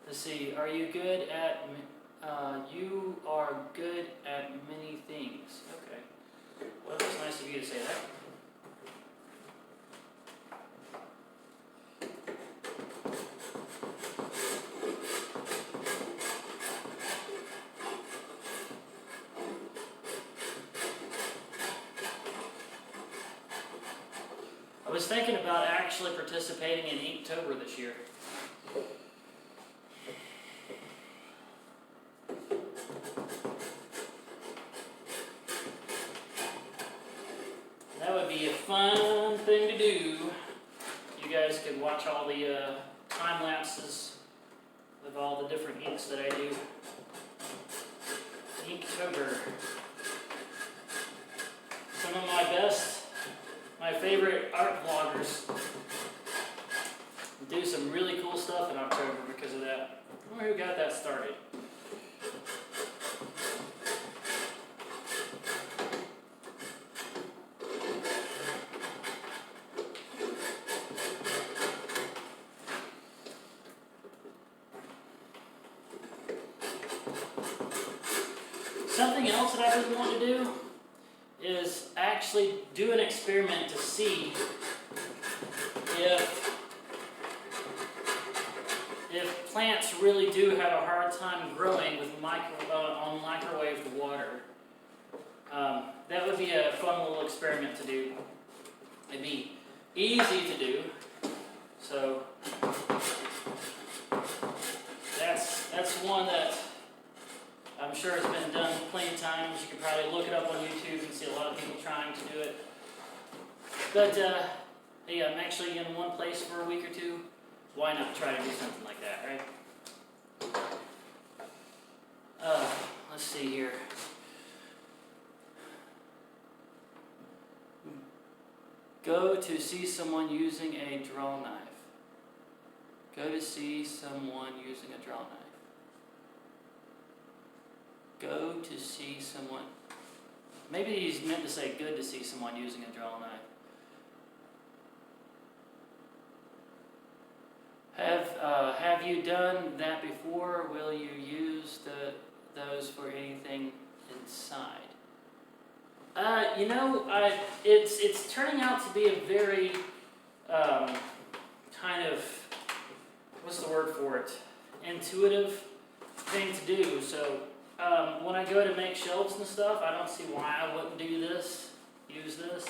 Speaker 1: Let's see, are you good at, you are good at many things. Okay. Well, that's nice of you to say that. I was thinking about actually participating in Inktober this year. That would be a fun thing to do. You guys could watch all the time lapses of all the different inks that I do. Inktober. Some of my favorite art vloggers do some really cool stuff in October because of that. I wonder who got that started. Something else that I've been wanting to do is actually do an experiment to see if plants really do have a hard time growing with on microwaved water. That would be a fun little experiment to do. It'd be easy to do. So that's one that I'm sure it's been done plenty of times. You can probably look it up on YouTube and see a lot of people trying to do it. But hey, I'm actually in one place for a week or two. Why not try to do something like that, right? Let's see here. Go to see someone using a draw knife. Go to see someone using a draw knife. Go to see someone. Maybe he's meant to say good to see someone using a draw knife. Have you done that before? Will you use those for anything inside? It's turning out to be a very kind of, what's the word for it? Intuitive thing to do. So when I go to make shelves and stuff, I don't see why I wouldn't do this, use this.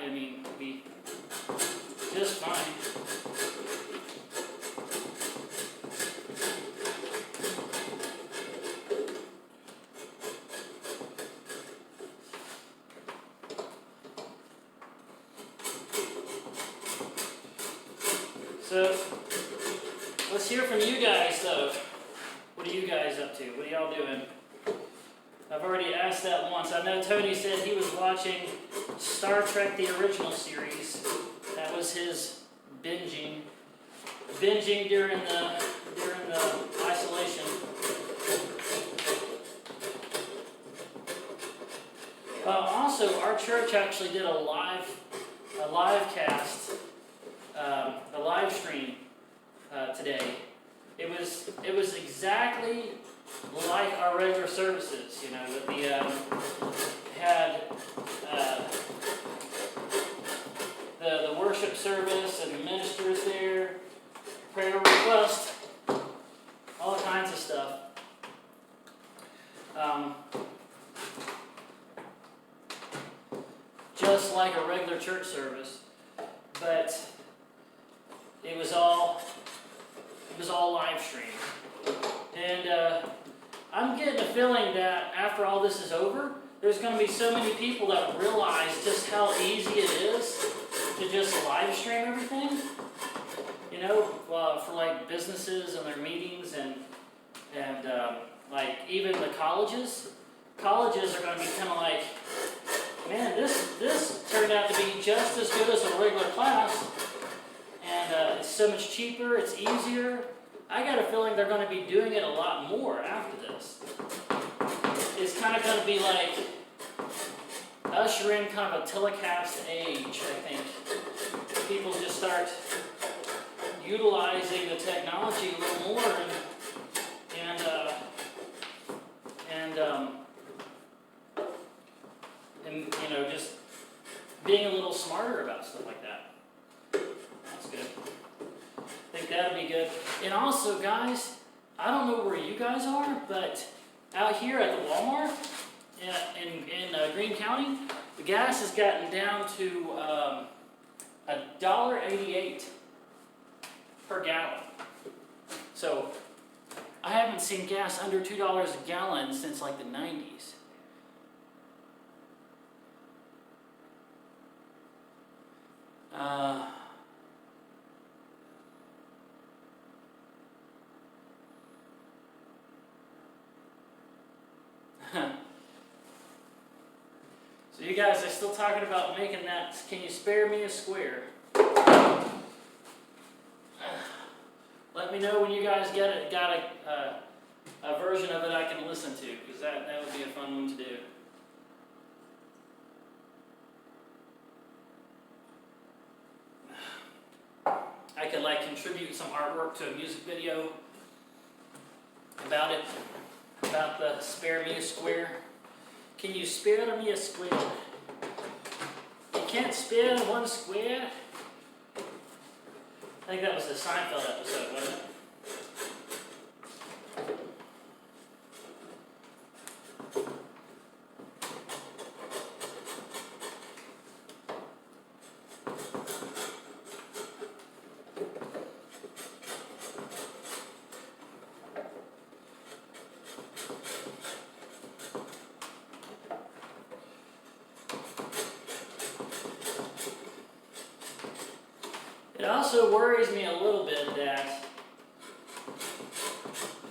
Speaker 1: I mean, it'll be just fine. So, let's hear from you guys though. What are you guys up to? What are y'all doing? I've already asked that once. I know Tony said he was watching Star Trek the original series. That was his binging during the isolation. Also, our church actually did a live cast, a live stream today. It was exactly like our regular services, you know, that we had the worship service and the ministers there, prayer request, all kinds of stuff. Just like a regular church service, but it was all live streamed. And I'm getting a feeling that after all this is over, there's going to be so many people that realize just how easy it is to just live stream everything. You know, for like businesses and their meetings and like even the colleges. Colleges are going to be kind of like, man, this turned out to be just as good as a regular class, and it's so much cheaper, it's easier. I got a feeling they're going to be doing it a lot more after this. It's kind of going to be like usher in kind of a telecast age, I think. People just start utilizing the technology a little more and you know, just being a little smarter about stuff like that. That's good. I think that'll be good. And also, guys, I don't know where you guys are, but out here at the Walmart in Greene County, the gas has gotten down to $1.88 per gallon. So I haven't seen gas under $2 a gallon since like the 90s. So you guys are still talking about making that, can you spare me a square? Let me know when you guys got a version of it I can listen to, because that would be a fun one to do. I could like contribute some artwork to a music video about it, about the spare me a square. Can you spare me a square? You can't spare one square? I think that was the Seinfeld episode, wasn't it? It also worries me a little bit that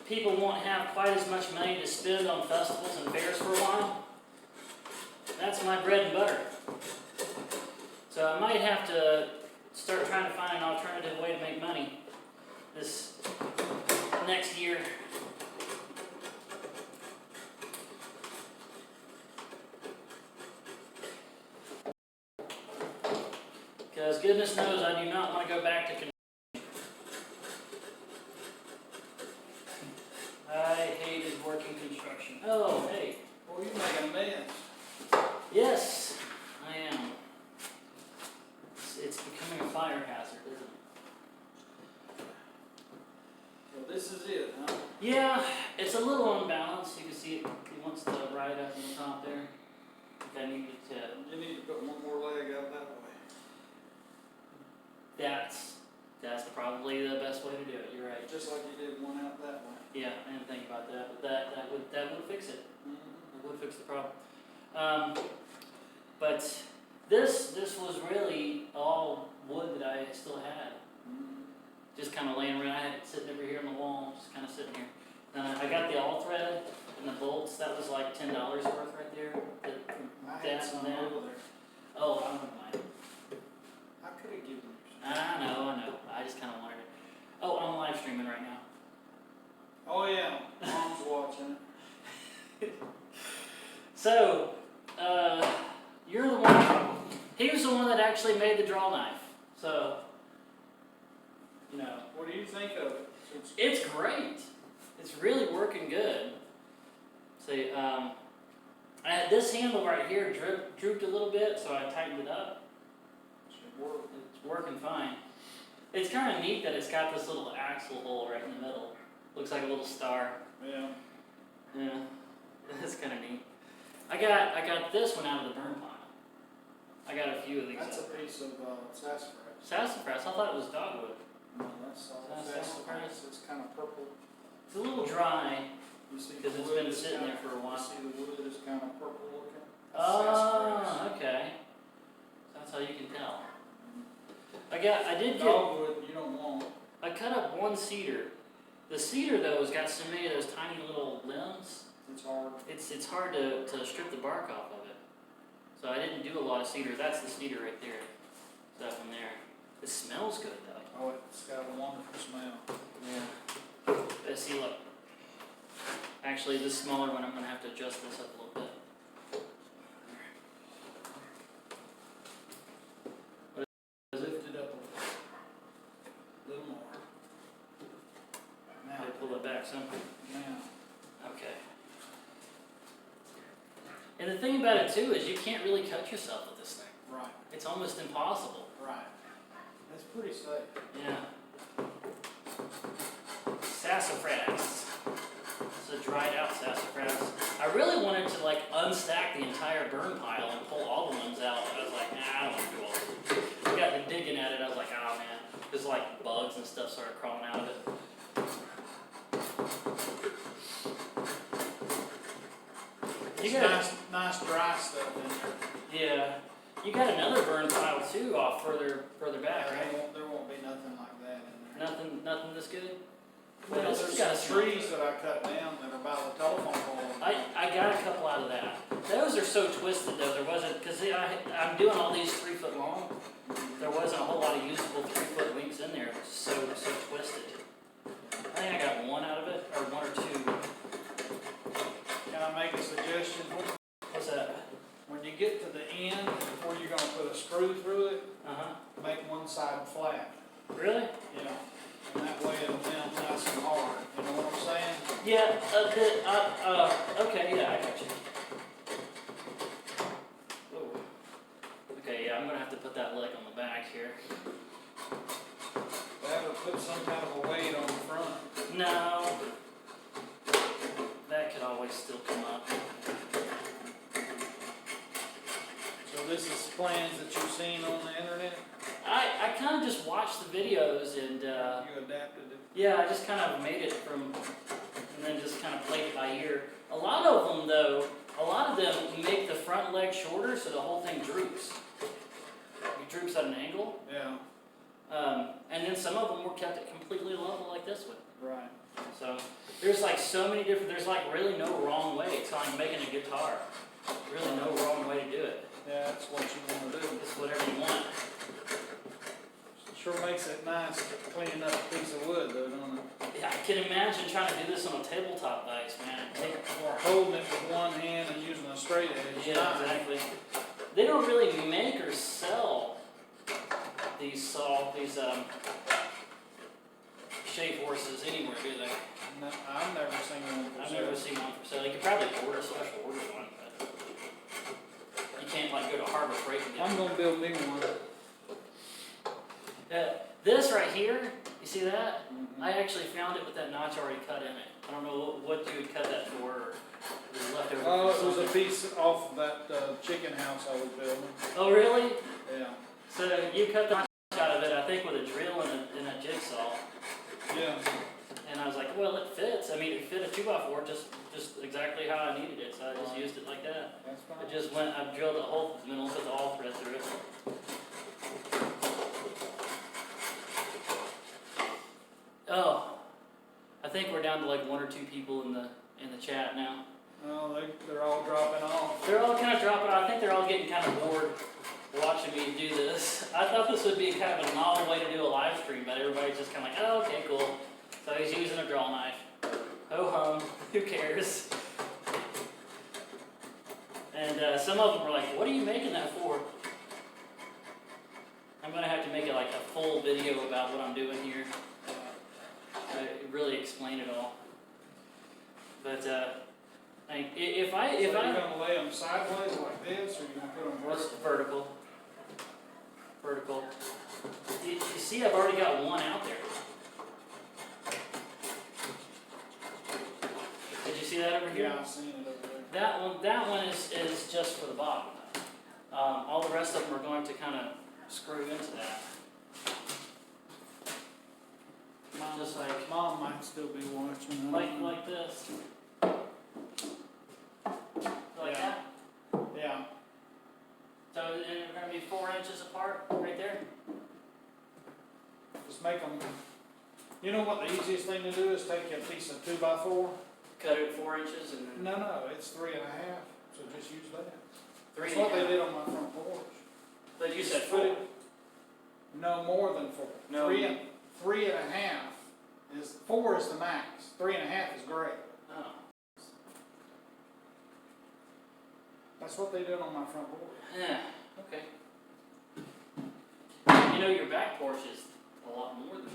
Speaker 1: people won't have quite as much money to spend on festivals and fairs for a while. That's my bread and butter. So I might have to start trying to find an alternative way to make money this next year. Because goodness knows I do not want to go back to construction. I hated working construction. Oh, hey.
Speaker 2: Well, you make a mess.
Speaker 1: Yes, I am. It's becoming a fire hazard, isn't it?
Speaker 2: Well, this is it, huh?
Speaker 1: Yeah, it's a little unbalanced. You can see it wants to ride up on the top there. think I needed to.
Speaker 2: You need to put one more leg out that way.
Speaker 1: That's probably the best way to do it. You're right.
Speaker 2: Just like you did one out that way.
Speaker 1: Yeah, I didn't think about that, but that would fix it.
Speaker 2: Mm-hmm.
Speaker 1: It would fix the problem. But this was really all wood that I still had.
Speaker 2: Mm-hmm.
Speaker 1: Just kind of laying around. I had it sitting over here on the wall, just kind of sitting here. I got the all thread and the bolts. That was like $10 worth right there.
Speaker 2: I had some over there.
Speaker 1: Oh, I don't mind.
Speaker 2: I could have given you some.
Speaker 1: I know. I just kind of wanted it. Oh, I'm live streaming right now.
Speaker 2: Oh yeah, Mom's watching it.
Speaker 1: So, you're the one. He was the one that actually made the draw knife. So, you know.
Speaker 2: What do you think of it?
Speaker 1: It's great. It's really working good. See, this handle right here drooped a little bit, so I tightened it up.
Speaker 2: Should work.
Speaker 1: It's working fine. It's kind of neat that it's got this little axle hole right in the middle. Looks like a little star.
Speaker 2: Yeah.
Speaker 1: Yeah, that's kind of neat. I got this one out of the burn pile. I got a few of these.
Speaker 2: That's a
Speaker 1: out.
Speaker 2: piece of sassafras.
Speaker 1: Sassafras. I thought it was dogwood.
Speaker 2: No, that's all
Speaker 1: That's
Speaker 2: sassafras. It's kind of purple.
Speaker 1: It's a little dry
Speaker 2: You see
Speaker 1: because
Speaker 2: the
Speaker 1: it's
Speaker 2: wood
Speaker 1: been
Speaker 2: is
Speaker 1: sitting
Speaker 2: kinda-
Speaker 1: there for a while.
Speaker 2: You see the wood is kind of purple looking? That's
Speaker 1: Oh,
Speaker 2: sassafras.
Speaker 1: okay. That's how you can tell. I did get.
Speaker 2: Dogwood you don't want.
Speaker 1: I cut up one cedar. The cedar though has got so many of those tiny little limbs.
Speaker 2: It's hard.
Speaker 1: It's hard to strip the bark off of it. So I didn't do a lot of cedar. That's the cedar right there. That one there. It smells good though.
Speaker 2: Oh, it's got a wonderful smell.
Speaker 1: Yeah. But see, look. Actually, this smaller one, I'm gonna have to adjust this up a little bit.
Speaker 2: Lift it up a little more. Now,
Speaker 1: Okay, pull it back some.
Speaker 2: now.
Speaker 1: Okay. And the thing about it too is you can't really cut yourself with this thing.
Speaker 2: Right,
Speaker 1: It's almost impossible.
Speaker 2: right. That's pretty safe.
Speaker 1: Yeah. Sassafras. It's a dried out sassafras. I really wanted to like unstack the entire burn pile and pull all the ones out, but I was like, nah, I don't want to do all of it. I got to digging at it, I was like, oh man. There's like bugs and stuff started crawling out of it.
Speaker 2: It's
Speaker 1: You got
Speaker 2: nice dry stuff in there.
Speaker 1: yeah. You got another burn pile too off further back, right?
Speaker 2: There won't be nothing like that in there.
Speaker 1: Nothing this good?
Speaker 2: Well,
Speaker 1: This
Speaker 2: there's
Speaker 1: has got
Speaker 2: some trees that I cut down that are by the telephone pole.
Speaker 1: I got a couple out of that. Those are so twisted though. There wasn't, because I'm doing all these 3 foot long. There wasn't a whole lot of usable 3 foot links in there. It was so twisted. I think I got one out of it, or one or two.
Speaker 2: Can I make a suggestion?
Speaker 1: What's that?
Speaker 2: When you get to the end, before you're gonna put a screw through it,
Speaker 1: Uh-huh.
Speaker 2: make one side flat.
Speaker 1: Really?
Speaker 2: Yeah. And that way it'll mount nice and hard. You know what I'm saying?
Speaker 1: Yeah, okay, yeah, I got you. Whoa. Okay, yeah, I'm gonna have to put that leg on the back here.
Speaker 2: That or put some kind of a weight on the front.
Speaker 1: No. That could always still come up.
Speaker 2: So this is plans that you've seen on the internet?
Speaker 1: I kind of just watched the videos and,
Speaker 2: You adapted it?
Speaker 1: yeah, I just kind of made it from, and then just kind of played it by ear. A lot of them, though, make the front leg shorter so the whole thing droops. It droops at an angle.
Speaker 2: Yeah.
Speaker 1: And then some of them were kept at completely level like this one.
Speaker 2: Right.
Speaker 1: So there's like so many different, there's like really no wrong way. It's like making a guitar. Really no wrong way to do it.
Speaker 2: Yeah, that's what you want to do.
Speaker 1: It's whatever you want.
Speaker 2: Sure makes it nice cleaning up a piece of wood though, don't it?
Speaker 1: Yeah, I can imagine trying to do this on a tabletop base, man.
Speaker 2: Or holding it with one hand and using a straight edge.
Speaker 1: Yeah, exactly. They don't really make or sell these shave horses anywhere, do they?
Speaker 2: No, I've never seen one for
Speaker 1: I've
Speaker 2: sale.
Speaker 1: never seen one for sale. You could probably order a special order one, but you can't like go to Harbor Freight and get
Speaker 2: I'm
Speaker 1: one.
Speaker 2: gonna build me one.
Speaker 1: This right here, you see that?
Speaker 2: Mhm.
Speaker 1: I actually found it with that notch already cut in it. I don't know what you would cut that for, or it was left over.
Speaker 2: Oh,
Speaker 1: for
Speaker 2: it was a
Speaker 1: something.
Speaker 2: piece off of that chicken house I was building.
Speaker 1: Oh, really?
Speaker 2: Yeah.
Speaker 1: So you cut the notch out of it, I think, with a drill and a jigsaw.
Speaker 2: Yeah.
Speaker 1: And I was like, well, it fits. I mean, it fit a 2x4 just exactly how I needed it, so I just used it like that.
Speaker 2: That's fine.
Speaker 1: I just went, I drilled a hole in the middle, put the all thread through it. Oh, I think we're down to like 1 or 2 people in the chat now.
Speaker 2: Oh, they're all dropping off.
Speaker 1: They're all kind of dropping out. I think they're all getting kind of bored watching me do this. I thought this would be kind of a novel way to do a live stream, but everybody's just kind of like, oh, okay, cool. So he's using a draw knife. Ho hum, who cares? And some of them are like, what are you making that for? I'm going to have to make it like a full video about what I'm doing here. Really explain it all. But if
Speaker 2: Are you
Speaker 1: I
Speaker 2: gonna lay them sideways like this, or are you gonna put them vertical?
Speaker 1: Vertical. You see, I've already got one out there. Did you see that over here?
Speaker 2: Yeah, I've seen it over there.
Speaker 1: That one is just for the bottom. All the rest of them are going to kind of screw into that. Just like
Speaker 2: Mom might still be watching.
Speaker 1: like this. Like
Speaker 2: Yeah.
Speaker 1: that.
Speaker 2: Yeah.
Speaker 1: So they're going to be 4 inches apart, right there.
Speaker 2: Just make them. You know what the easiest thing to do is take a piece of 2x4.
Speaker 1: Cut it 4 inches and then
Speaker 2: No, it's 3.5. So just use that.
Speaker 1: 3
Speaker 2: That's
Speaker 1: and
Speaker 2: what
Speaker 1: a
Speaker 2: they
Speaker 1: half.
Speaker 2: did on my front porch.
Speaker 1: But you said
Speaker 2: Just put
Speaker 1: 4.
Speaker 2: it. No more than 4.
Speaker 1: No.
Speaker 2: 3.5 is 4 is the max. 3.5 is great.
Speaker 1: Oh.
Speaker 2: That's what they did on my front porch.
Speaker 1: Yeah. Okay. You know your back porch is a lot more than.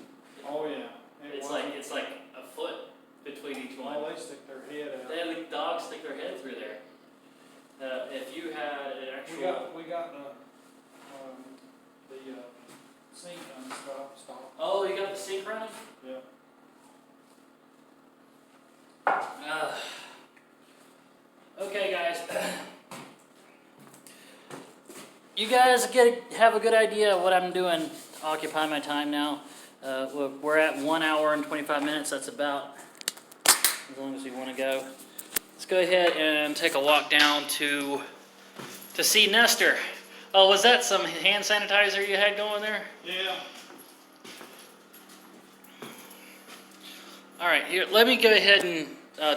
Speaker 2: Oh yeah.
Speaker 1: It's like a foot between each one.
Speaker 2: Well, they stick their head out.
Speaker 1: They have the dogs stick their head through there. If you had an actual.
Speaker 2: We got the sink unstopped.
Speaker 1: Oh, you got the sink running?
Speaker 2: Yeah.
Speaker 1: Okay, guys. You guys have a good idea of what I'm doing to occupy my time now. We're at 1 hour and 25 minutes. That's about as long as we want to go. Let's go ahead and take a walk down to see Nestor. Oh, was that some hand sanitizer you had going there?
Speaker 2: Yeah.
Speaker 1: All right, here. Let me go ahead and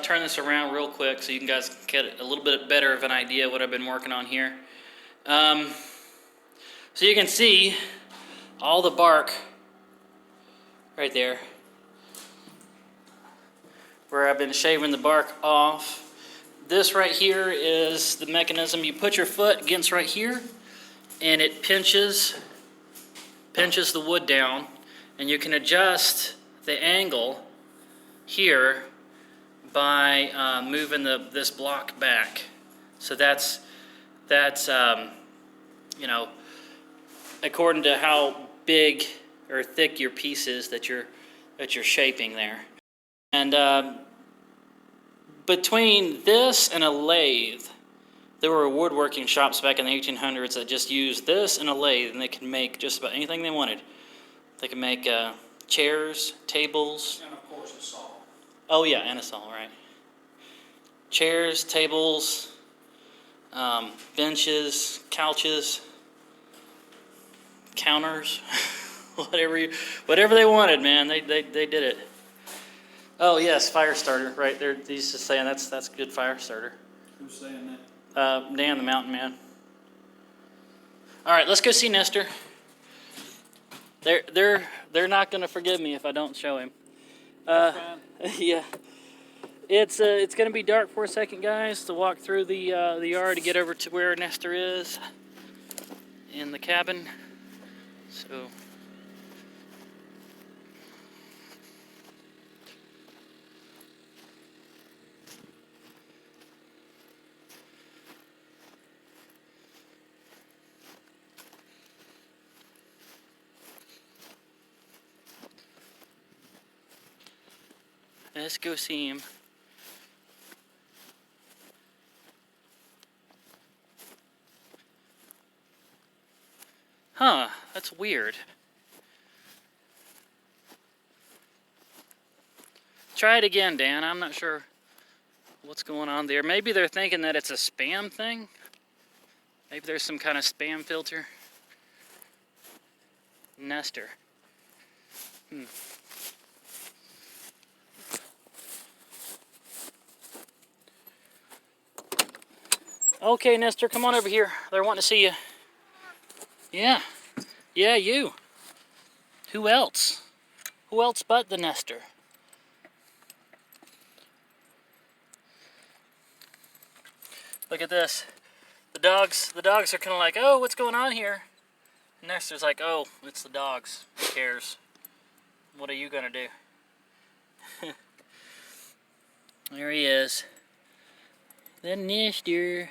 Speaker 1: turn this around real quick so you guys can get a little bit better of an idea of what I've been working on here. So you can see all the bark right there where I've been shaving the bark off. This right here is the mechanism. You put your foot against right here and it pinches the wood down, and you can adjust the angle here by moving this block back. So that's you know, according to how big or thick your piece is that you're shaping there. And between this and a lathe, there were woodworking shops back in the 1800s that just used this and a lathe, and they could make just about anything they wanted. They could make chairs, tables.
Speaker 2: And of course a saw.
Speaker 1: Oh yeah, and a saw, right. Chairs, tables, benches, couches, counters, whatever they wanted, man. They did it. Oh yes, fire starter, right there. He's just saying that's a good fire starter.
Speaker 2: Who's saying that?
Speaker 1: Dan the mountain man. All right, let's go see Nestor. They're not gonna forgive me if I don't show him. Yeah. It's gonna be dark for a second, guys, to walk through the yard to get over to where Nestor is in the cabin. So. Let's go see him. Huh, that's weird. Try it again, Dan. I'm not sure what's going on there. Maybe they're thinking that it's a spam thing. Maybe there's some kind of spam filter. Nester. Okay, Nester, come on over here. They're wanting to see you. Yeah. Yeah, you. Who else? Who else but the Nester? Look at this. The dogs are kind of like, oh, what's going on here? Nester's like, oh, it's the dogs. Who cares? What are you gonna do? There he is. The Nester.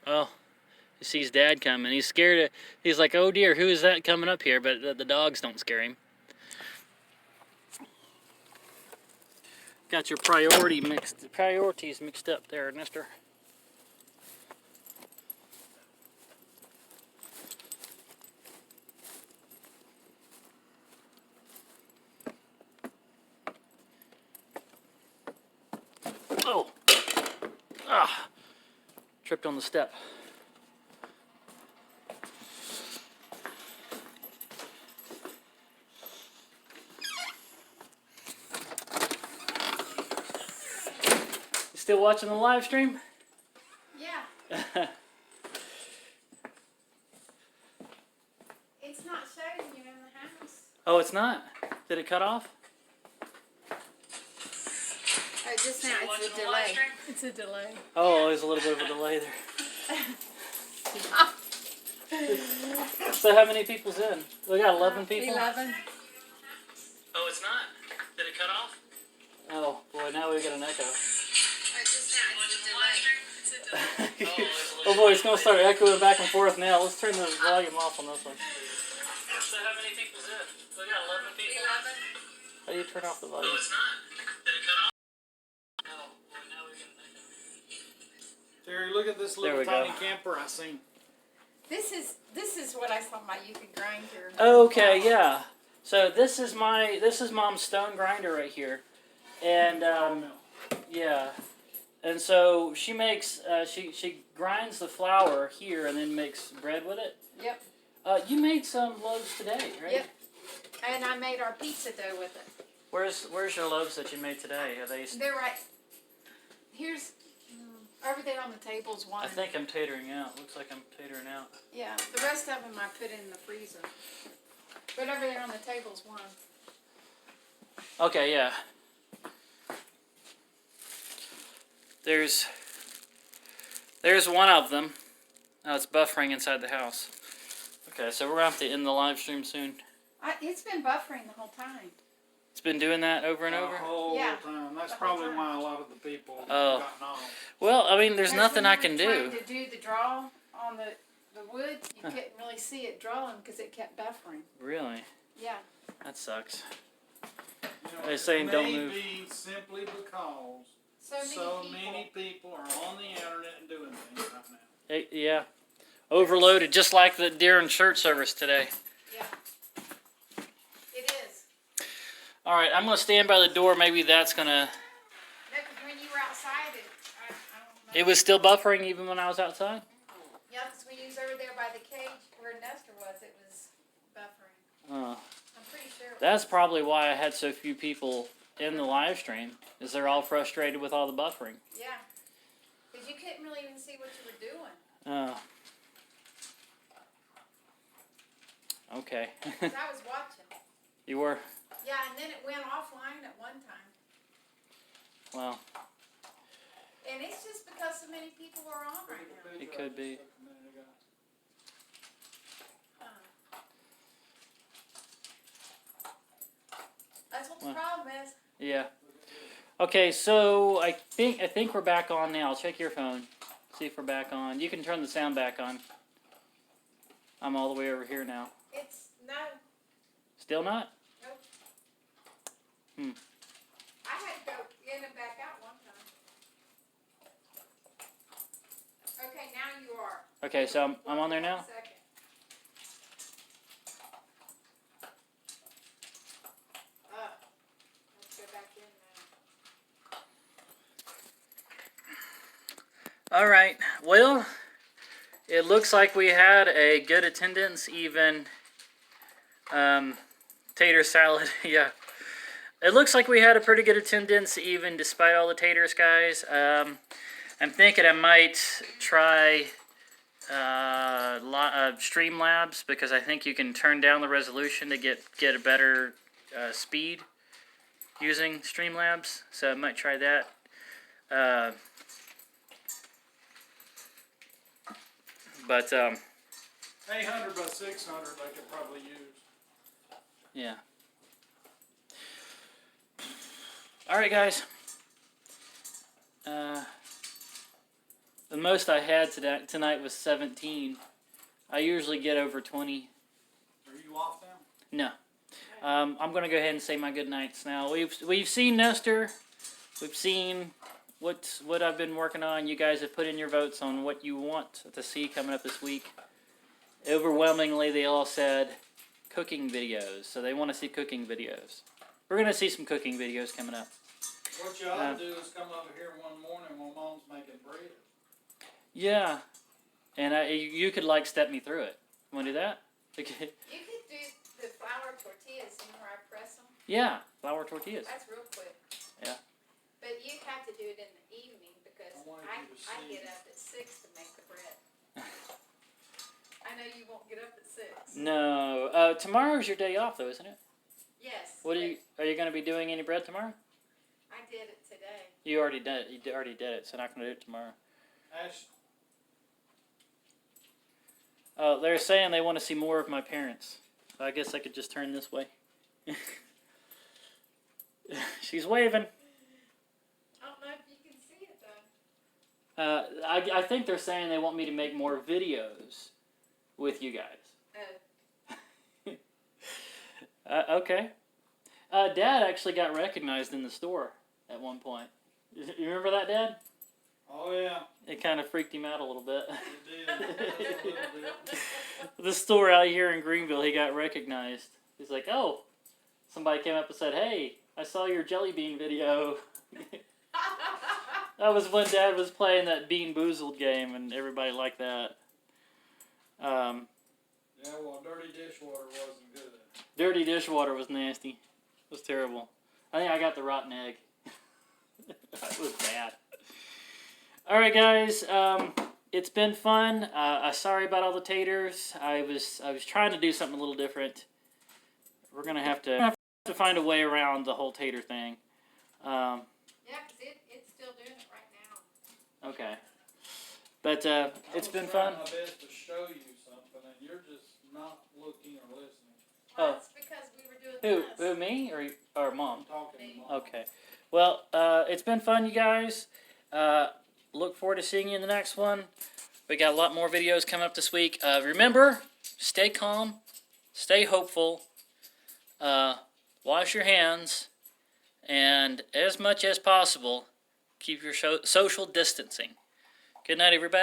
Speaker 1: Oh, he sees Dad coming. He's scared. He's like, oh dear, who is that coming up here? But the dogs don't scare him. Got your priorities mixed up there, Nester. Oh, tripped on the step. You still watching the live stream?
Speaker 3: Yeah. It's not showing you in the house.
Speaker 1: Oh, it's not? Did it cut off?
Speaker 3: Oh, just now it's a delay. It's a delay.
Speaker 1: Oh, there's a little bit of a delay there. So how many people's in? We got 11 people?
Speaker 3: 11.
Speaker 1: Oh, it's not? Did it cut off? Oh, boy, now we've got an echo.
Speaker 3: Oh, just now it's a delay.
Speaker 1: Oh boy, it's going to start echoing back and forth now. Let's turn the volume off on this one. So how many people's in? We got 11 people?
Speaker 3: 11.
Speaker 1: How do you turn off the volume?
Speaker 3: Oh, it's not. Did it cut off?
Speaker 1: Oh, boy, now we've got an echo.
Speaker 2: Terry, look at this
Speaker 1: There
Speaker 2: little
Speaker 1: we
Speaker 2: tiny
Speaker 1: go.
Speaker 2: camper I seen.
Speaker 3: This is what I saw my you could grinder.
Speaker 1: Okay, yeah. So this is Mom's stone grinder right here. And yeah. And so she makes she grinds the flour here and then makes bread with it.
Speaker 3: Yep.
Speaker 1: You made some loaves today, right?
Speaker 3: Yep. And I made our pizza dough with it.
Speaker 1: Where's your loaves that you made today? Are they?
Speaker 3: They're right. Here's over there on the table's one.
Speaker 1: I think I'm tatering out. Looks like I'm tatering out.
Speaker 3: Yeah. The rest of them I put in the freezer. But over there on the table's one.
Speaker 1: Okay, yeah. There's one of them. Oh, it's buffering inside the house. Okay, so we're going to have to end the live stream soon.
Speaker 3: It's been buffering the whole time.
Speaker 1: It's been doing that over and over?
Speaker 2: The whole
Speaker 3: Yeah.
Speaker 2: time. That's
Speaker 3: The whole
Speaker 2: probably
Speaker 3: time.
Speaker 2: why a lot of the people have
Speaker 1: Oh.
Speaker 2: gotten off.
Speaker 1: Well, I mean, there's
Speaker 3: Because
Speaker 1: nothing
Speaker 3: when
Speaker 1: I
Speaker 3: we
Speaker 1: can
Speaker 3: were
Speaker 1: do.
Speaker 3: trying to do the draw on the wood, you couldn't really see it drawing because it kept buffering.
Speaker 1: Really?
Speaker 3: Yeah.
Speaker 1: That sucks.
Speaker 2: You know,
Speaker 1: They're saying don't move.
Speaker 2: Maybe simply because
Speaker 3: So many
Speaker 2: many people are on the internet and doing things right now.
Speaker 1: Yeah. Overloaded, just like the during church service today.
Speaker 3: Yeah. It is.
Speaker 1: All right, I'm going to stand by the door. Maybe that's going to...
Speaker 3: Because when you were outside, I don't know.
Speaker 1: It was still buffering even when I was outside?
Speaker 3: Yeah, because when you was over there by the cage where Nestor was, it was buffering.
Speaker 1: Uh,
Speaker 3: I'm pretty sure.
Speaker 1: that's probably why I had so few people in the live stream, is they're all frustrated with all the buffering.
Speaker 3: Yeah. Because you couldn't really even see what you were doing.
Speaker 1: Okay.
Speaker 3: 'Cause I was watching.
Speaker 1: You were?
Speaker 3: Yeah, and then it went offline at one time.
Speaker 1: Well,
Speaker 3: And it's just because so many people are on right now.
Speaker 1: It could be.
Speaker 3: That's what the problem is.
Speaker 1: Yeah. Okay, so I think we're back on now. Check your phone. See if we're back on. You can turn the sound back on. I'm all the way over here now.
Speaker 3: It's no.
Speaker 1: Still not?
Speaker 3: Nope.
Speaker 1: Hmm.
Speaker 3: I had to go in and back out one time. Okay, now you are.
Speaker 1: Okay, so I'm on there now?
Speaker 3: 1 second. Let's go back in now.
Speaker 1: All right. Well, it looks like we had a good attendance, even tater salad. Yeah. It looks like we had a pretty good attendance, even despite all the taters, guys. I'm thinking I might try Streamlabs, because I think you can turn down the resolution to get a better speed using Streamlabs. So I might try that. But
Speaker 2: 800 by 600 they could probably use.
Speaker 1: yeah. All right, guys. The most I had tonight was 17. I usually get over 20.
Speaker 2: Are you off now?
Speaker 1: No. I'm gonna go ahead and say my good nights now. We've seen Nestor. We've seen what I've been working on. You guys have put in your votes on what you want to see coming up this week. Overwhelmingly, they all said cooking videos. So they want to see cooking videos. We're gonna see some cooking videos coming up.
Speaker 2: What you ought to do is come over here one morning when Mom's making bread.
Speaker 1: Yeah, and you could like step me through it. Want to do that? Okay.
Speaker 3: You could do the flour tortillas, you know where I press them?
Speaker 1: Yeah, flour tortillas.
Speaker 3: That's real quick.
Speaker 1: Yeah.
Speaker 3: But you have to do it in the evening because I get up at 6 to make the bread. I know you won't get up at 6.
Speaker 1: No, tomorrow's your day off though, isn't it?
Speaker 3: Yes.
Speaker 1: Are you going to be doing any bread tomorrow?
Speaker 3: I did it today.
Speaker 1: You already did it. You already did it, so not going to do it tomorrow.
Speaker 2: Ash,
Speaker 1: They're saying they want to see more of my parents. So I guess I could just turn this way. She's waving.
Speaker 3: I don't know if you can see it though.
Speaker 1: I think they're saying they want me to make more videos with you guys.
Speaker 3: Oh.
Speaker 1: Okay. Dad actually got recognized in the store at one point. You remember that, Dad?
Speaker 2: oh yeah,
Speaker 1: It kind of freaked him out a little bit.
Speaker 2: it did. It did a little bit.
Speaker 1: The store out here in Greenville, he got recognized. He's like, oh, somebody came up and said, hey, I saw your jelly bean video. That was when Dad was playing that Bean Boozled game, and everybody liked that.
Speaker 2: Yeah, well, dirty dishwater wasn't good.
Speaker 1: Dirty dishwater was nasty. It was terrible. I think I got the rotten egg. It was bad. All right, guys. It's been fun. Sorry about all the taters. I was trying to do something a little different. We're gonna have to find a way around the whole tater thing.
Speaker 3: Yeah, because it's still doing it right now.
Speaker 1: Okay. But it's been fun.
Speaker 2: I was trying my best to show you something, and you're just not looking or listening.
Speaker 3: Well,
Speaker 1: Oh.
Speaker 3: it's because we were doing this.
Speaker 1: Who, me or Mom?
Speaker 2: I'm talking to
Speaker 3: Me.
Speaker 2: Mom.
Speaker 1: Okay. Well, it's been fun, you guys. Look forward to seeing you in the next one. We got a lot more videos coming up this week. Remember, stay calm, stay hopeful, wash your hands, and as much as possible, keep your social distancing. Good night, everybody.